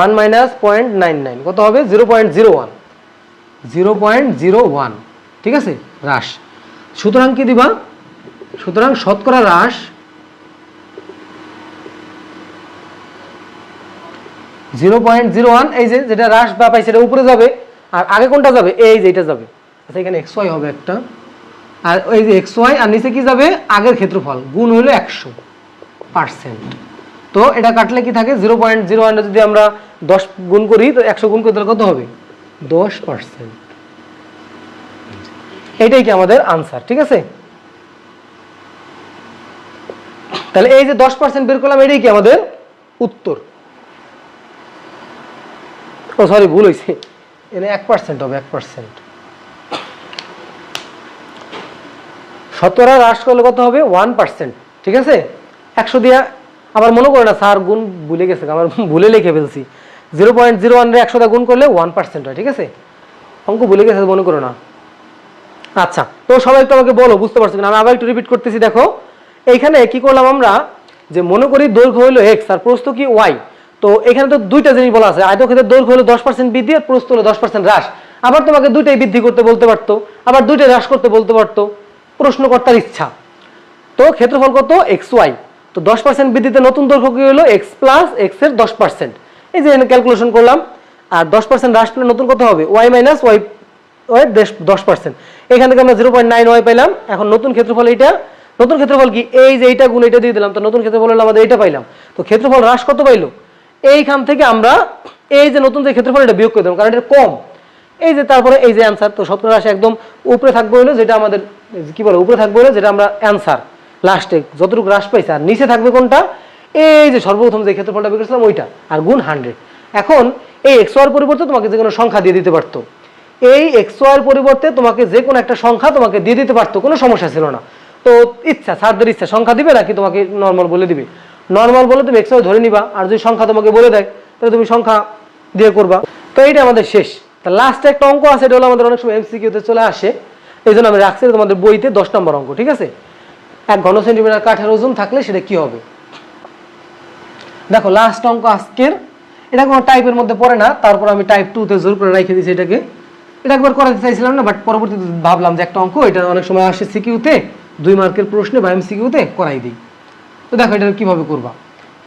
1 মাইনাস 0.99 কত হবে? 0.01, 0.01। ঠিক আছে? হ্রাস। সুতরাং কি দিবা? সুতরাং শতকরা হ্রাস 0.01, এই যে যেটা হ্রাস বা পাই সেটা উপরে যাবে, আর আগে কোনটা যাবে? এই যে এটা যাবে। আচ্ছা, এখানে xy হবে একটা, আর ওই যে এক্স ওয়াই আর নিচে কি যাবে আগের ক্ষেত্রফল গুণ হলো 100%। তো এটা কাটলে কি থাকে 0.01 যদি আমরা 10 গুণ করি তো 100 গুণ করতে কত হবে 10%। এটাই কি আমাদের আনসার, ঠিক আছে। তাহলে এই যে 10% বের করলাম এটাই কি আমাদের উত্তর। ও সরি ভুল হয়েছে, এখানে 1% হবে 1%। শতকরা হ্রাস করলে কত হবে 1%, ঠিক আছে। 100 দিয়া আবার মনে করে না স্যার গুণ ভুলে গেছে, আমার ভুলে লিখে ফেলছি। 0.01 রে 100 দা গুণ করলে 1% হয়, ঠিক আছে। অঙ্ক ভুলে গেছে মনে করো না। আচ্ছা, তো সবাই একটু আমাকে বলো বুঝতে পারছো কিনা, আমি আবার একটু রিপিট করতেছি। দেখো এইখানে কি করলাম আমরা, যে মনে করি দৈর্ঘ্য হলো x আর প্রস্থ কি y। তো এখানে তো দুইটা জিনিস বলা আছে, আয়তক্ষেত্রের দৈর্ঘ্য হলো 10% বৃদ্ধি আর প্রস্থ হলো 10% হ্রাস। আবার তোমাকে দুইটাই বৃদ্ধি করতে বলতে পারতো, আবার দুইটাই হ্রাস করতে বলতে পারতো, প্রশ্নকর্তার ইচ্ছা। তো ক্ষেত্রফল কত xy, তো 10% বৃদ্ধিতে নতুন দৈর্ঘ্য কি হলো x প্লাস x এর 10%। এই যে এখানে ক্যালকুলেশন করলাম, আর 10% হ্রাস পেলে নতুন কত হবে y মাইনাস y 10%। এখান থেকে আমরা 0.9y পেলাম। এখন নতুন ক্ষেত্রফল এইটা, নতুন ক্ষেত্রফল কি এই যে এইটা গুণ এটা দিয়ে দিলাম, তো নতুন ক্ষেত্রফল হলো আমাদের এইটা পাইলাম। তো ক্ষেত্রফল হ্রাস কত পাইলো, এইখান থেকে আমরা এই যে নতুন যে ক্ষেত্রফল এটা বিয়োগ করে দিলাম, কারণ এটা কম। এই যে তারপরে এই যে অ্যান্সার, তো শতকরা হ্রাস একদম উপরে থাকবে হলো যেটা আমাদের কি বলে উপরে থাকবে হলো যেটা আমরা অ্যান্সার লাস্টে যতটুকু হ্রাস পাইছে, আর নিচে থাকবে কোনটা এই যে সর্বপ্রথম যে ক্ষেত্রফলটা বের করেছিলাম ওইটা, আর গুণ 100। এখন এই এক্স ওয়ার পরিবর্তে তোমাকে যে কোনো সংখ্যা দিয়ে দিতে পারতো, এই এক্স ওয়ার পরিবর্তে তোমাকে যে কোনো একটা সংখ্যা তোমাকে দিয়ে দিতে পারতো, কোনো সমস্যা ছিল না। তো ইচ্ছা স্যারদের ইচ্ছা সংখ্যা দিবে নাকি তোমাকে নর্মাল বলে দিবে, নর্মাল বলে তুমি এক্স ওয়াই ধরে নিবা, আর যদি সংখ্যা তোমাকে বলে দেয় তাহলে তুমি সংখ্যা দিয়ে করবা। তো এইটা আমাদের শেষ। তা লাস্টে একটা অঙ্ক আছে, এটা হলো আমাদের অনেক সময় এমসিকিউতে চলে আসে, এই জন্য আমি রাখছি তোমাদের বইতে 10 নম্বর অঙ্ক, ঠিক আছে। 1 ঘন সেন্টিমিটার কাঠের ওজন থাকলে সেটা কি হবে। দেখো লাস্ট অঙ্ক আজকের, এটা কোনো টাইপের মধ্যে পড়ে না, তারপর আমি টাইপ 2-তে জোর করে রেখে দিয়েছি এটাকে। এটা একবার করাতে চাইছিলাম না, বাট পরবর্তীতে ভাবলাম যে একটা অঙ্ক এটা অনেক সময় আসে সিকিউতে 2 মার্কের প্রশ্নে বা এমসিকিউতে করাই দিই। তো দেখো এটা কিভাবে করবা।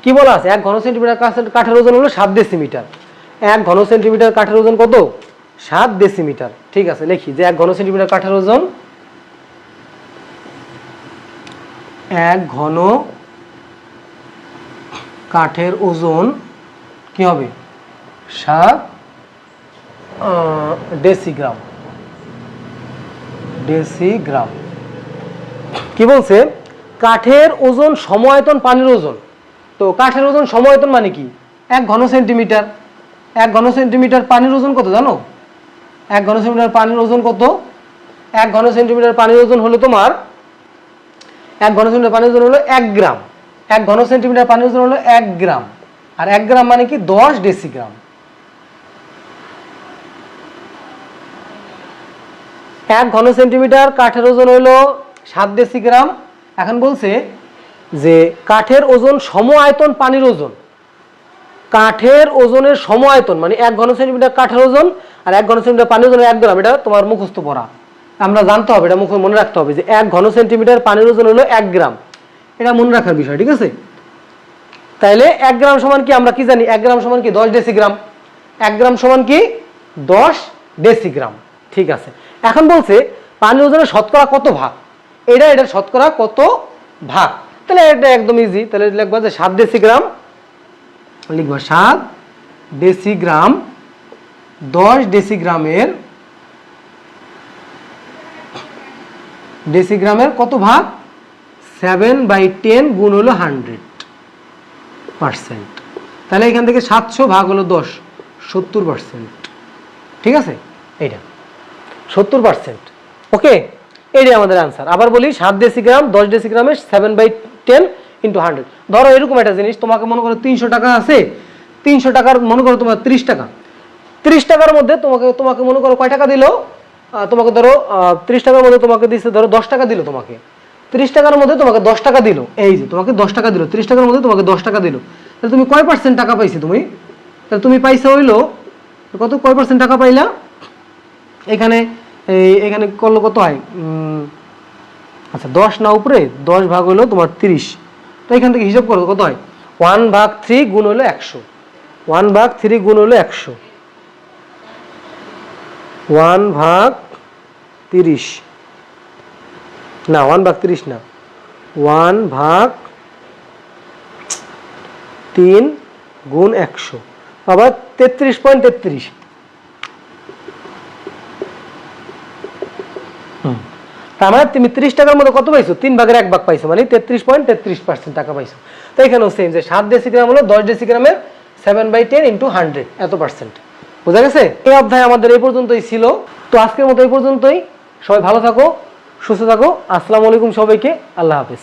কি বলা আছে, 1 ঘন সেন্টিমিটার কাঠের ওজন হলো 7 ডেসিমিটার। 1 ঘন সেন্টিমিটার কাঠের ওজন কত 7 ডেসিমিটার, ঠিক আছে। লিখি যে 1 ঘন সেন্টিমিটার কাঠের ওজন, 1 ঘন কাঠের ওজন কি হবে 7 ডেসিগ্রাম। ডেসিগ্রাম কি বলছে, কাঠের ওজন সমায়তন পানির ওজন। তো কাঠের ওজন সমায়তন মানে কি 1 ঘন সেন্টিমিটার। 1 ঘন সেন্টিমিটার পানির ওজন কত জানো, 1 ঘন সেন্টিমিটার পানির ওজন কত, 1 ঘন সেন্টিমিটার পানির ওজন হলো তোমার, 1 ঘন সেন্টিমিটার পানির ওজন হলো 1 গ্রাম। 1 ঘন সেন্টিমিটার পানির ওজন হলো 1 গ্রাম, আর 1 গ্রাম মানে কি 10 ডেসিগ্রাম। 1 ঘন সেন্টিমিটার কাঠের ওজন হলো 7 ডেসিগ্রাম। এখন বলছে যে কাঠের ওজন সম আয়তন পানির ওজন, কাঠের ওজনের সম আয়তন মানে 1 ঘন সেন্টিমিটার কাঠের ওজন আর 1 ঘন সেন্টিমিটার পানির ওজন 1 গ্রাম। এটা তোমার মুখস্থ পড়া, আমরা জানতে হবে, এটা মুখে মনে রাখতে হবে যে 1 ঘন সেন্টিমিটার পানির ওজন হলো 1 গ্রাম, এটা মনে রাখার বিষয়, ঠিক আছে। তাইলে 1 গ্রাম সমান কি আমরা কি জানি, 1 গ্রাম সমান কি 10 ডেসিগ্রাম। 1 গ্রাম সমান কি 10 ডেসিগ্রাম, ঠিক আছে। এখন বলছে পানির ওজনের শতকরা কত ভাগ, এটার শতকরা কত ভাগ। তাহলে এটা একদম ইজি, তাহলে লিখবা যে 7 ডেসিগ্রাম, লিখবা 7 ডেসিগ্রাম 10 ডেসিগ্রামের কত ভাগ 7/10 গুণ হলো 100%। তাহলে এখান থেকে 700 ভাগ হলো 10, 70%, ঠিক আছে। এইটা 70%, ওকে। এইটাই আমাদের আনসার। আবার বলি 7 ডেসিগ্রাম 10 ডেসিগ্রামের 7/10 ইন্টু 100। ধরো এরকম একটা জিনিস তোমাকে মনে করো 300 টাকা আছে, 300 টাকার মনে করো তোমার 30 টাকা, 30 টাকার মধ্যে তোমাকে মনে করো কয় টাকা দিল, তোমাকে ধরো 30 টাকার মধ্যে তোমাকে দিচ্ছে ধরো 10 টাকা দিল, তোমাকে 30 টাকার মধ্যে তোমাকে 10 টাকা দিল, এই যে তোমাকে 10 টাকা দিল, 30 টাকার মধ্যে তোমাকে 10 টাকা দিল, তাহলে তুমি কয় পার্সেন্ট টাকা পাইছো তুমি, তাহলে তুমি পাইছো হইলো কত, কয় পার্সেন্ট টাকা পাইলা, এখানে এখানে করলো কত হয়, আচ্ছা 10 না উপরে 10 ভাগ হলো তোমার 30, তো এখান থেকে হিসাব করো কত হয় 1/3 গুণ হলো 100, 1/3 গুণ হলো 100, 1/30 না 1/30 না, 1/3 গুণ 100 বাবা 33.33। তার মানে তুমি 30 টাকার মধ্যে কত পাইছো? 3/1 পাইছো, মানে 33.33% টাকা পাইছো। তো এখানেও সেম, যে 7 ডেসিগ্রাম হলো 10 ডেসিগ্রামের 7/10 × 100 এত পার্সেন্ট। বুঝা গেছে? এই অধ্যায় আমাদের এই পর্যন্তই ছিল। তো আজকের মতো এই পর্যন্তই। সবাই ভালো থাকো, সুস্থ থাকো। আসসালামু আলাইকুম সবাইকে, আল্লাহ হাফেজ।